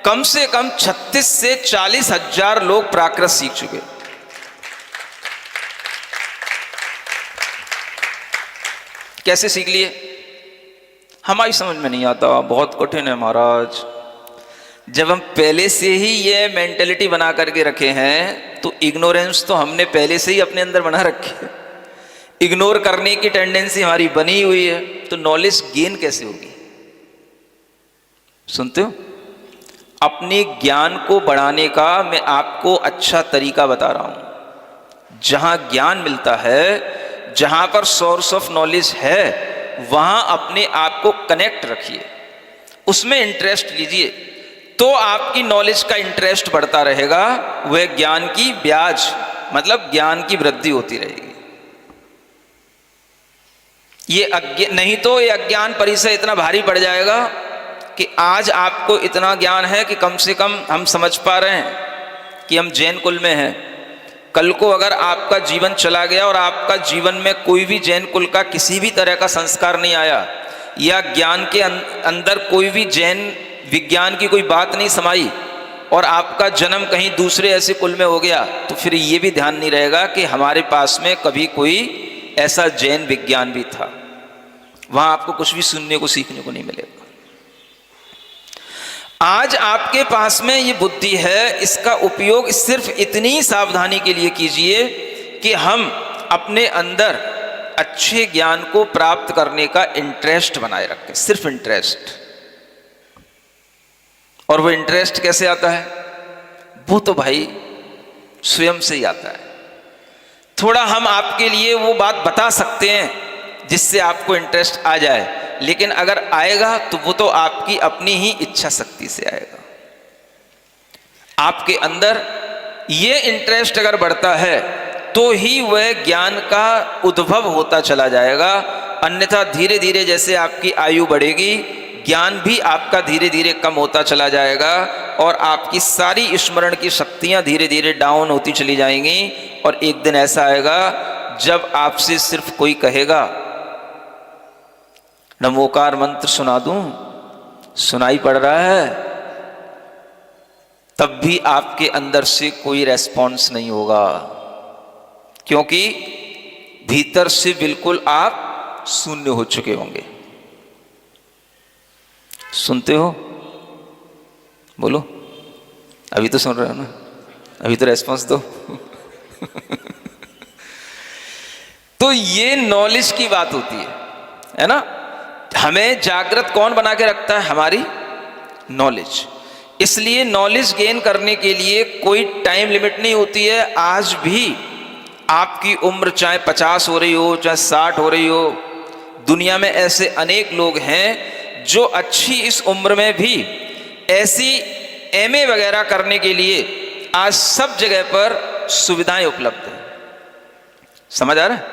कम से कम 36 से 40 हजार लोग प्राकृत सीख चुके। कैसे सीख लिए? हमारी समझ में नहीं आता, बहुत कठिन है महाराज। जब हम पहले से ही ये मेंटेलिटी बना करके रखे हैं तो इग्नोरेंस तो हमने पहले से ही अपने अंदर बना रखी है, इग्नोर करने की टेंडेंसी हमारी बनी हुई है, तो नॉलेज गेन कैसे होगी? सुनते हो? अपने ज्ञान को बढ़ाने का मैं आपको अच्छा तरीका बता रहा हूं। जहां ज्ञान मिलता है, जहां पर सोर्स ऑफ नॉलेज है, वहां अपने आप को कनेक्ट रखिए, उसमें इंटरेस्ट लीजिए, तो आपकी नॉलेज का इंटरेस्ट बढ़ता रहेगा, वह ज्ञान की ब्याज मतलब ज्ञान की वृद्धि होती रहेगी। नहीं तो ये अज्ञान परिसर इतना भारी पड़ जाएगा कि आज आपको इतना ज्ञान है कि कम से कम हम समझ पा रहे हैं कि हम जैन कुल में हैं। कल को अगर आपका जीवन चला गया और आपका जीवन में कोई भी जैन कुल का किसी भी तरह का संस्कार नहीं आया, या ज्ञान के अंदर कोई भी जैन विज्ञान की कोई बात नहीं समाई, और आपका जन्म कहीं दूसरे ऐसे कुल में हो गया, तो फिर ये भी ध्यान नहीं रहेगा कि हमारे पास में कभी कोई ऐसा जैन विज्ञान भी था। वहां आपको कुछ भी सुनने को सीखने को नहीं मिलेगा। आज आपके पास में ये बुद्धि है, इसका उपयोग सिर्फ इतनी सावधानी के लिए कीजिए कि हम अपने अंदर अच्छे ज्ञान को प्राप्त करने का इंटरेस्ट बनाए रखें, सिर्फ इंटरेस्ट। और वो इंटरेस्ट कैसे आता है? वो तो भाई स्वयं से ही आता है। थोड़ा हम आपके लिए वो बात बता सकते हैं जिससे आपको इंटरेस्ट आ जाए, लेकिन अगर आएगा तो वो तो आपकी अपनी ही इच्छा शक्ति से आएगा। आपके अंदर ये इंटरेस्ट अगर बढ़ता है तो ही वह ज्ञान का उद्भव होता चला जाएगा। अन्यथा धीरे धीरे जैसे आपकी आयु बढ़ेगी, ज्ञान भी आपका धीरे धीरे कम होता चला जाएगा, और आपकी सारी स्मरण की शक्तियां धीरे धीरे डाउन होती चली जाएंगी। और एक दिन ऐसा आएगा जब आपसे सिर्फ कोई कहेगा नमोकार मंत्र सुना दूं, सुनाई पड़ रहा है, तब भी आपके अंदर से कोई रेस्पॉन्स नहीं होगा, क्योंकि भीतर से बिल्कुल आप शून्य हो चुके होंगे। सुनते हो? बोलो, अभी तो सुन रहे हो ना, अभी तो रेस्पॉन्स दो। तो ये नॉलेज की बात होती है ना। हमें जागृत कौन बना के रखता है? हमारी नॉलेज। इसलिए नॉलेज गेन करने के लिए कोई टाइम लिमिट नहीं होती है। आज भी आपकी उम्र चाहे 50 हो रही हो, चाहे 60 हो रही हो, दुनिया में ऐसे अनेक लोग हैं जो अच्छी इस उम्र में भी ऐसी एमए वगैरह करने के लिए आज सब जगह पर सुविधाएं उपलब्ध हैं। समझ आ रहा है?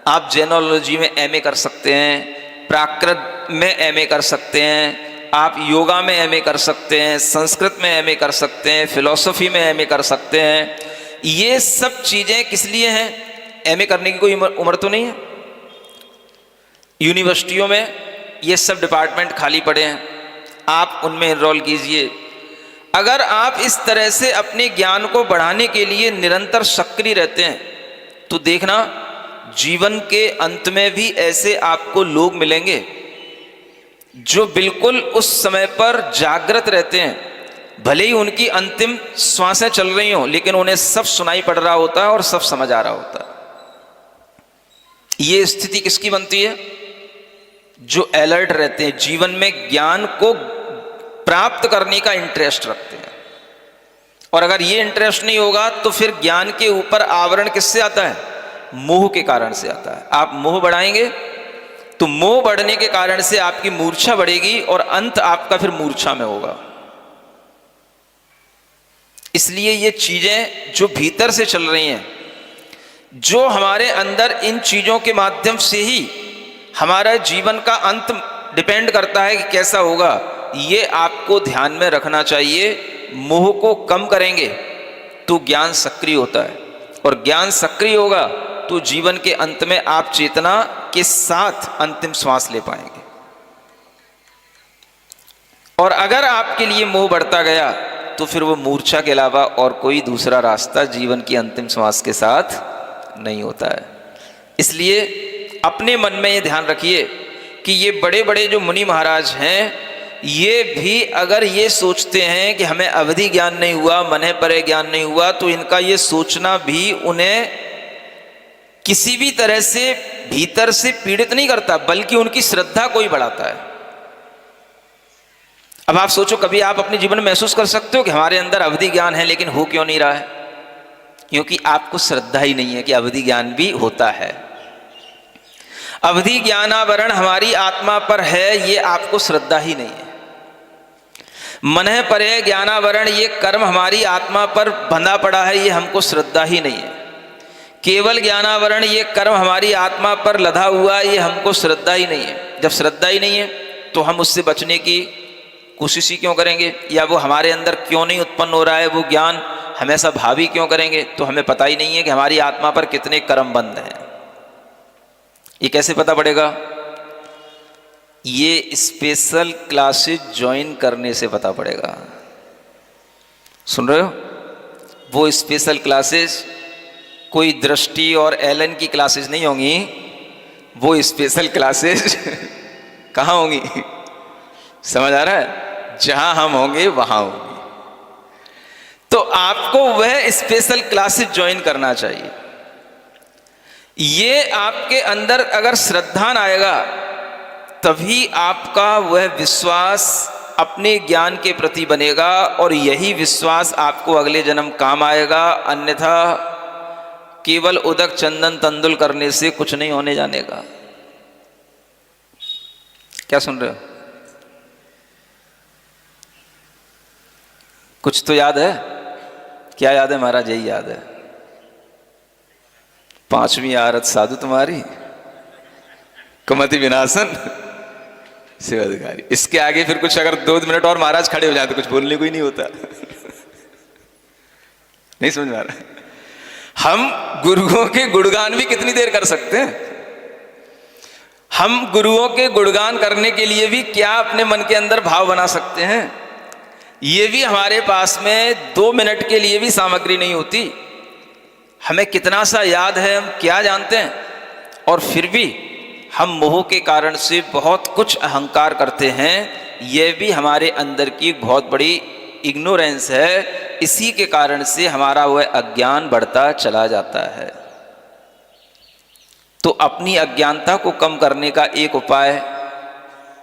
आप जेनोलॉजी में एमए कर सकते हैं, प्राकृत में एमए कर सकते हैं, आप योगा में एमए कर सकते हैं, संस्कृत में एमए कर सकते हैं, फिलॉसफी में एमए कर सकते हैं। ये सब चीजें किस लिए हैं? एमए करने की कोई उम्र तो नहीं है। यूनिवर्सिटियों में ये सब डिपार्टमेंट खाली पड़े हैं, आप उनमें एनरोल कीजिए। अगर आप इस तरह से अपने ज्ञान को बढ़ाने के लिए निरंतर सक्रिय रहते हैं तो देखना जीवन के अंत में भी ऐसे आपको लोग मिलेंगे जो बिल्कुल उस समय पर जागृत रहते हैं। भले ही उनकी अंतिम श्वासें चल रही हों, लेकिन उन्हें सब सुनाई पड़ रहा होता है और सब समझ आ रहा होता है। ये स्थिति किसकी बनती है? जो अलर्ट रहते हैं, जीवन में ज्ञान को प्राप्त करने का इंटरेस्ट रखते हैं। और अगर ये इंटरेस्ट नहीं होगा तो फिर ज्ञान के ऊपर आवरण किससे आता है? मोह के कारण से आता है। आप मोह बढ़ाएंगे तो मोह बढ़ने के कारण से आपकी मूर्छा बढ़ेगी और अंत आपका फिर मूर्छा में होगा। इसलिए ये चीजें जो भीतर से चल रही हैं, जो हमारे अंदर इन चीजों के माध्यम से ही हमारा जीवन का अंत डिपेंड करता है कि कैसा होगा, ये आपको ध्यान में रखना चाहिए। मोह को कम करेंगे तो ज्ञान सक्रिय होता है, और ज्ञान सक्रिय होगा तो जीवन के अंत में आप चेतना के साथ अंतिम श्वास ले पाएंगे। और अगर आपके लिए मोह बढ़ता गया तो फिर वो मूर्छा के अलावा और कोई दूसरा रास्ता जीवन की अंतिम श्वास के साथ नहीं होता है। इसलिए अपने मन में ये ध्यान रखिए कि ये बड़े बड़े जो मुनि महाराज हैं, ये भी अगर ये सोचते हैं कि हमें अवधि ज्ञान नहीं हुआ, मने परे ज्ञान नहीं हुआ, तो इनका ये सोचना भी उन्हें किसी भी तरह से भीतर से पीड़ित नहीं करता, बल्कि उनकी श्रद्धा को ही बढ़ाता है। अब आप सोचो, कभी आप अपने जीवन में महसूस कर सकते हो कि हमारे अंदर अवधि ज्ञान है लेकिन हो क्यों नहीं रहा है? क्योंकि आपको श्रद्धा ही नहीं है कि अवधि ज्ञान भी होता है। अवधि ज्ञानावरण हमारी आत्मा पर है, ये आपको श्रद्धा ही नहीं है। मनः परे ज्ञानावरण, ये कर्म हमारी आत्मा पर बंधा पड़ा है, ये हमको श्रद्धा ही नहीं है। केवल ज्ञानावरण, ये कर्म हमारी आत्मा पर लदा हुआ है, ये हमको श्रद्धा ही नहीं है। जब श्रद्धा ही नहीं है तो हम उससे बचने की कोशिश ही क्यों करेंगे, या वो हमारे अंदर क्यों नहीं उत्पन्न हो रहा है, वो ज्ञान हमेशा भावी क्यों करेंगे? तो हमें पता ही नहीं है कि हमारी आत्मा पर कितने कर्म बंध हैं। ये कैसे पता पड़ेगा? ये स्पेशल क्लासेस ज्वाइन करने से पता पड़ेगा। सुन रहे हो? वो स्पेशल क्लासेस कोई दृष्टि और एलन की क्लासेस नहीं होंगी, वो स्पेशल क्लासेस कहाँ होंगी? समझ आ रहा है? जहां हम होंगे वहां होंगी। तो आपको वह स्पेशल क्लासेस ज्वाइन करना चाहिए। ये आपके अंदर अगर श्रद्धा न आएगा, तभी आपका वह विश्वास अपने ज्ञान के प्रति बनेगा, और यही विश्वास आपको अगले जन्म काम आएगा। अन्यथा केवल उदक चंदन तंदुल करने से कुछ नहीं होने जाने का। क्या सुन रहे हो? कुछ तो याद है? क्या याद है महाराज? यही याद है, 5वीं आरत साधु तुम्हारी, कुमति विनाशन शिवाधिकारी। इसके आगे फिर कुछ अगर 2 मिनट और महाराज खड़े हो जाए तो कुछ बोलने को ही नहीं होता। नहीं समझ में आ रहा है? हम गुरुओं के गुणगान भी कितनी देर कर सकते हैं? हम गुरुओं के गुणगान करने के लिए भी क्या अपने मन के अंदर भाव बना सकते हैं? ये भी हमारे पास में 2 मिनट के लिए भी सामग्री नहीं होती। हमें कितना सा याद है, हम क्या जानते हैं, और फिर भी हम मोह के कारण से बहुत कुछ अहंकार करते हैं। यह भी हमारे अंदर की बहुत बड़ी इग्नोरेंस है। इसी के कारण से हमारा वह अज्ञान बढ़ता चला जाता है। तो अपनी अज्ञानता को कम करने का एक उपाय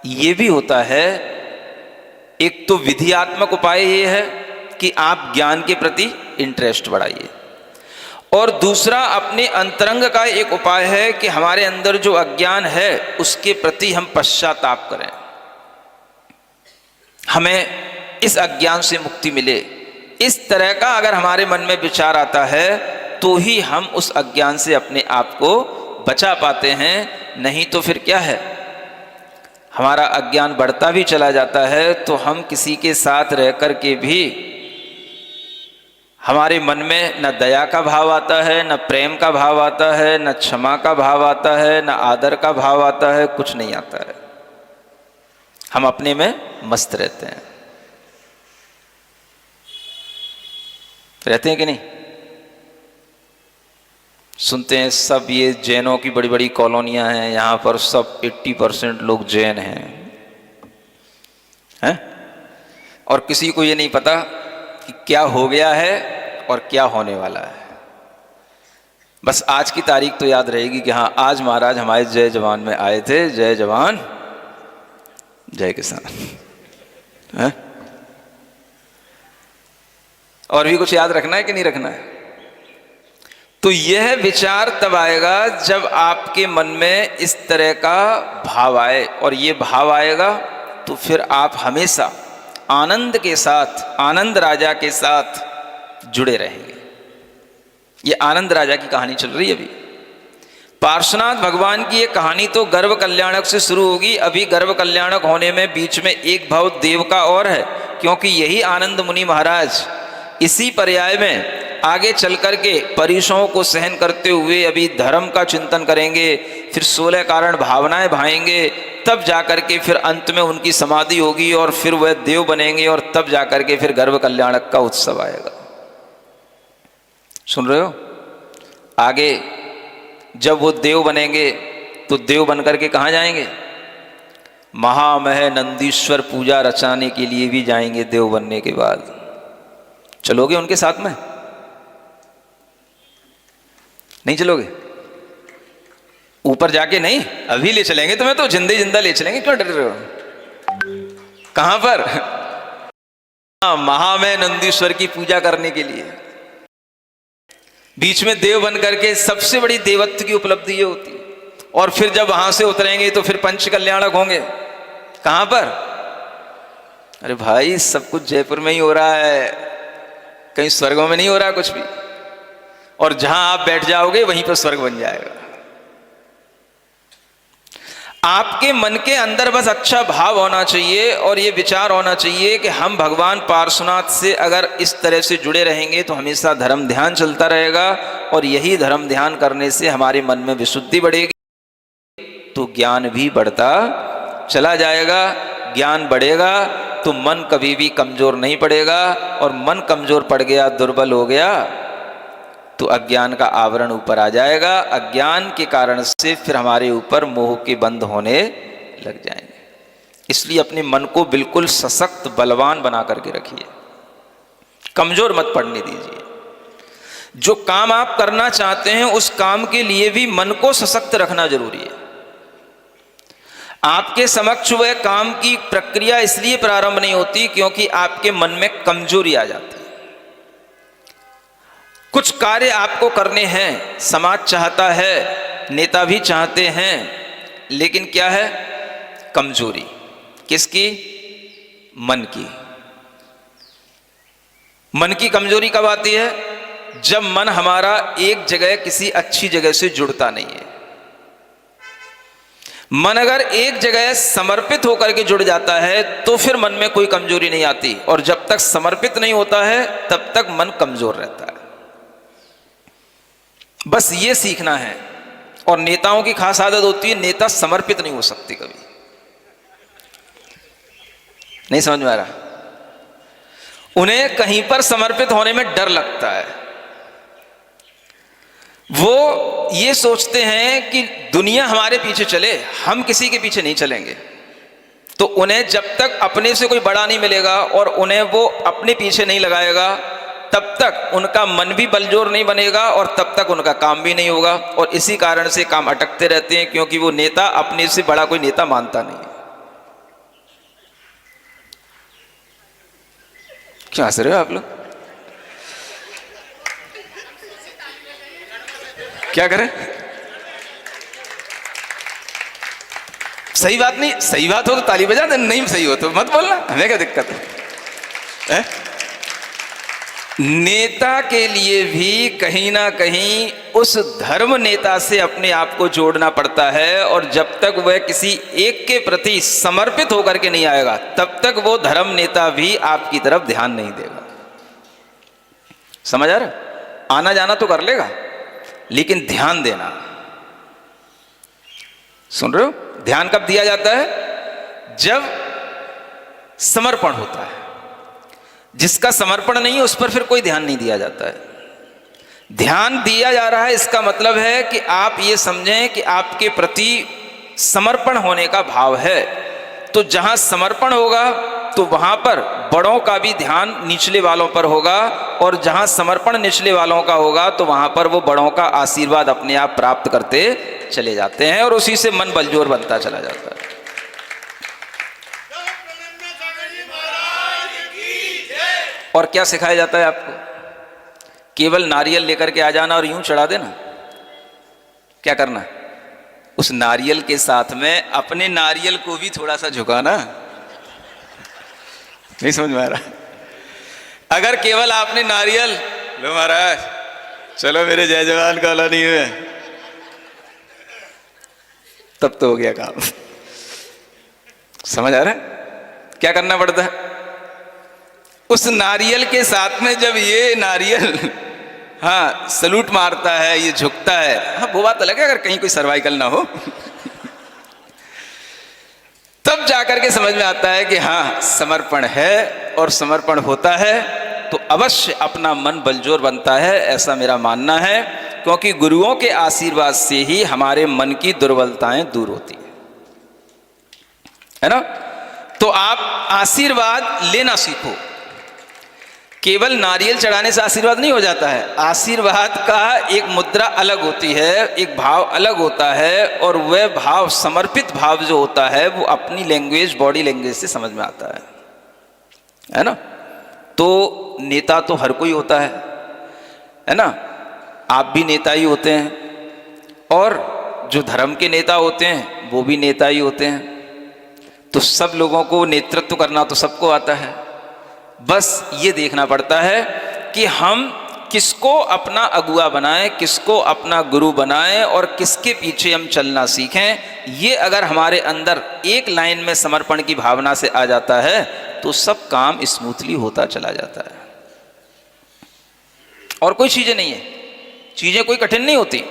ये भी होता है। एक तो विधियात्मक उपाय ये है कि आप ज्ञान के प्रति इंटरेस्ट बढ़ाइए, और दूसरा अपने अंतरंग का एक उपाय है कि हमारे अंदर जो अज्ञान है उसके प्रति हम पश्चाताप करें, हमें इस अज्ञान से मुक्ति मिले। इस तरह का अगर हमारे मन में विचार आता है तो ही हम उस अज्ञान से अपने आप को बचा पाते हैं। नहीं तो फिर क्या है, हमारा अज्ञान बढ़ता भी चला जाता है, तो हम किसी के साथ रह कर के भी हमारे मन में न दया का भाव आता है, न प्रेम का भाव आता है, न क्षमा का भाव आता है, न आदर का भाव आता है, कुछ नहीं आता है। हम अपने में मस्त रहते हैं। कि नहीं? सुनते हैं सब ये जैनों की बड़ी बड़ी कॉलोनियां हैं, यहाँ पर सब 80% लोग जैन हैं? और किसी को ये नहीं पता कि क्या हो गया है और क्या होने वाला है। बस आज की तारीख तो याद रहेगी कि हाँ, आज महाराज हमारे जय जवान में आए थे। जय जवान जय किसान है? और भी कुछ याद रखना है कि नहीं रखना है? तो यह विचार तब आएगा जब आपके मन में इस तरह का भाव आए, और ये भाव आएगा तो फिर आप हमेशा आनंद के साथ, आनंद राजा के साथ जुड़े रहेंगे। ये आनंद राजा की कहानी चल रही है अभी। पार्श्वनाथ भगवान की ये कहानी तो गर्भ कल्याणक से शुरू होगी। अभी गर्भ कल्याणक होने में बीच में एक भाव देव का और है, क्योंकि यही आनंद मुनि महाराज इसी पर्याय में आगे चल कर के परीक्षाओं को सहन करते हुए अभी धर्म का चिंतन करेंगे, फिर 16 कारण भावनाएं भाएंगे, तब जाकर के फिर अंत में उनकी समाधि होगी और फिर वह देव बनेंगे, और तब जाकर के फिर गर्भ कल्याणक का उत्सव आएगा। सुन रहे हो? आगे जब वो देव बनेंगे तो देव बनकर के कहाँ जाएंगे? महामह नंदीश्वर पूजा रचाने के लिए भी जाएंगे देव बनने के बाद। चलोगे उनके साथ में? नहीं चलोगे? ऊपर जाके नहीं, अभी ले चलेंगे तुम्हें तो, जिंदे जिंदा ले चलेंगे, क्यों डर रहे हो? कहां पर? महामह नंदीश्वर की पूजा करने के लिए। बीच में देव बन करके सबसे बड़ी देवत्व की उपलब्धि ये होती है। और फिर जब वहां से उतरेंगे तो फिर पंच कल्याणक होंगे। कहां पर? अरे भाई, सब कुछ जयपुर में ही हो रहा है, कहीं स्वर्गों में नहीं हो रहा कुछ भी। और जहां आप बैठ जाओगे वहीं पर स्वर्ग बन जाएगा। आपके मन के अंदर बस अच्छा भाव होना चाहिए और ये विचार होना चाहिए कि हम भगवान पार्श्वनाथ से अगर इस तरह से जुड़े रहेंगे तो हमेशा धर्म ध्यान चलता रहेगा, और यही धर्म ध्यान करने से हमारे मन में विशुद्धि बढ़ेगी तो ज्ञान भी बढ़ता चला जाएगा। ज्ञान बढ़ेगा तो मन कभी भी कमजोर नहीं पड़ेगा, और मन कमजोर पड़ गया, दुर्बल हो गया तो अज्ञान का आवरण ऊपर आ जाएगा। अज्ञान के कारण से फिर हमारे ऊपर मोह के बंध होने लग जाएंगे। इसलिए अपने मन को बिल्कुल सशक्त बलवान बना करके रखिए, कमजोर मत पड़ने दीजिए। जो काम आप करना चाहते हैं उस काम के लिए भी मन को सशक्त रखना जरूरी है। आपके समक्ष वह काम की प्रक्रिया इसलिए प्रारंभ नहीं होती क्योंकि आपके मन में कमजोरी आ जाती है। कुछ कार्य आपको करने हैं, समाज चाहता है, नेता भी चाहते हैं, लेकिन क्या है? कमजोरी। किसकी? मन की। मन की कमजोरी कब आती है? जब मन हमारा एक जगह किसी अच्छी जगह से जुड़ता नहीं है। मन अगर एक जगह समर्पित होकर के जुड़ जाता है तो फिर मन में कोई कमजोरी नहीं आती, और जब तक समर्पित नहीं होता है तब तक मन कमजोर रहता है। बस ये सीखना है। और नेताओं की खास आदत होती है, नेता समर्पित नहीं हो सकते कभी। नहीं समझ में आ रहा? उन्हें कहीं पर समर्पित होने में डर लगता है। वो ये सोचते हैं कि दुनिया हमारे पीछे चले, हम किसी के पीछे नहीं चलेंगे। तो उन्हें जब तक अपने से कोई बड़ा नहीं मिलेगा और उन्हें वो अपने पीछे नहीं लगाएगा तब तक उनका मन भी बलजोर नहीं बनेगा और तब तक उनका काम भी नहीं होगा। और इसी कारण से काम अटकते रहते हैं, क्योंकि वो नेता अपने से बड़ा कोई नेता मानता नहीं है। क्यों हंस रहे हो आप लोग? क्या करें? सही बात नहीं, सही बात हो तो ताली बजा दे, नहीं सही हो तो मत बोलना, हमें क्या दिक्कत है? नेता के लिए भी कहीं ना कहीं उस धर्म नेता से अपने आप को जोड़ना पड़ता है, और जब तक वह किसी एक के प्रति समर्पित होकर के नहीं आएगा तब तक वो धर्म नेता भी आपकी तरफ ध्यान नहीं देगा। समझ आ रहा? आना जाना तो कर लेगा लेकिन ध्यान देना। सुन रहे हो? ध्यान कब दिया जाता है? जब समर्पण होता है। जिसका समर्पण नहीं है उस पर फिर कोई ध्यान नहीं दिया जाता है। ध्यान दिया जा रहा है इसका मतलब है कि आप ये समझें कि आपके प्रति समर्पण होने का भाव है। तो जहां समर्पण होगा तो वहां पर बड़ों का भी ध्यान निचले वालों पर होगा, और जहां समर्पण निचले वालों का होगा तो वहां पर वो बड़ों का आशीर्वाद अपने आप प्राप्त करते चले जाते हैं, और उसी से मन बलजोर बनता चला जाता है। और क्या सिखाया जाता है आपको? केवल नारियल लेकर के आ जाना और यूं चढ़ा देना। क्या करना? उस नारियल के साथ में अपने नारियल को भी थोड़ा सा झुकाना। नहीं समझ में आ रहा? अगर केवल आपने नारियल, लो महाराज चलो मेरे जय जवान का अला नहीं हुए, तब तो हो गया काम। समझ आ रहा है? क्या करना पड़ता है? उस नारियल के साथ में जब ये नारियल हाँ सलूट मारता है, ये झुकता है, हाँ वो बात अलग है अगर कहीं कोई सर्वाइकल ना हो तब जाकर के समझ में आता है कि हाँ समर्पण है, और समर्पण होता है तो अवश्य अपना मन बलजोर बनता है, ऐसा मेरा मानना है। क्योंकि गुरुओं के आशीर्वाद से ही हमारे मन की दुर्बलताएं दूर होती हैं। है ना। तो आप आशीर्वाद लेना सीखो। केवल नारियल चढ़ाने से आशीर्वाद नहीं हो जाता है। आशीर्वाद का एक मुद्रा अलग होती है, एक भाव अलग होता है, और वह भाव, समर्पित भाव जो होता है, वो अपनी लैंग्वेज, बॉडी लैंग्वेज से समझ में आता है ना। तो नेता तो हर कोई होता है ना। आप भी नेता ही होते हैं, और जो धर्म के नेता होते हैं वो भी नेता ही होते हैं। तो सब लोगों को नेतृत्व करना तो सबको आता है। बस ये देखना पड़ता है कि हम किसको अपना अगुआ बनाएं, किसको अपना गुरु बनाएं, और किसके पीछे हम चलना सीखें। ये अगर हमारे अंदर एक लाइन में समर्पण की भावना से आ जाता है तो सब काम स्मूथली होता चला जाता है। और कोई चीजें नहीं है, चीजें कोई कठिन नहीं होती,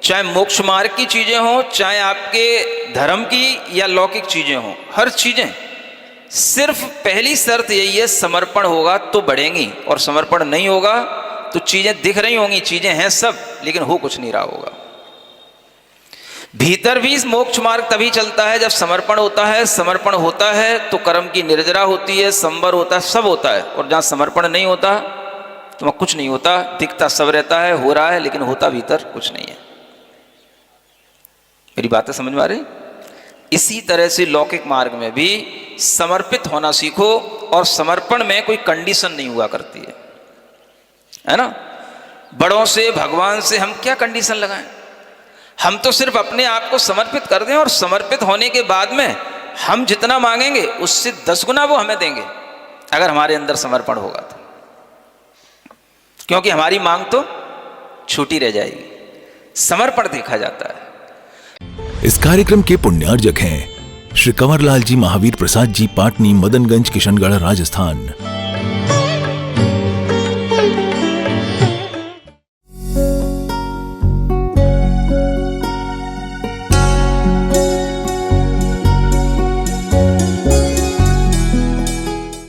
चाहे मोक्ष मार्ग की चीजें हों, चाहे आपके धर्म की या लौकिक चीजें हों, हर चीजें। सिर्फ पहली शर्त यही है, समर्पण होगा तो बढ़ेंगी, और समर्पण नहीं होगा तो चीजें दिख रही होंगी, चीजें हैं सब, लेकिन हो कुछ नहीं रहा होगा। भीतर भी मोक्ष मार्ग तभी चलता है जब समर्पण होता है। समर्पण होता है तो कर्म की निर्जरा होती है, संवर होता है, सब होता है। और जहां समर्पण नहीं होता तो वहां कुछ नहीं होता, दिखता सब रहता है, हो रहा है, लेकिन होता भीतर कुछ नहीं है। मेरी बातें समझ में आ रही? इसी तरह से लौकिक मार्ग में भी समर्पित होना सीखो, और समर्पण में कोई कंडीशन नहीं हुआ करती है ना। बड़ों से, भगवान से हम क्या कंडीशन लगाएं? हम तो सिर्फ अपने आप को समर्पित कर दें, और समर्पित होने के बाद में हम जितना मांगेंगे उससे 10 गुना वो हमें देंगे, अगर हमारे अंदर समर्पण होगा तो। क्योंकि हमारी मांग तो छूटी रह जाएगी, समर्पण देखा जाता है। इस कार्यक्रम के पुण्यार्जक हैं श्री कंवरलाल जी महावीर प्रसाद जी, पाटनी, मदनगंज, किशनगढ़, राजस्थान।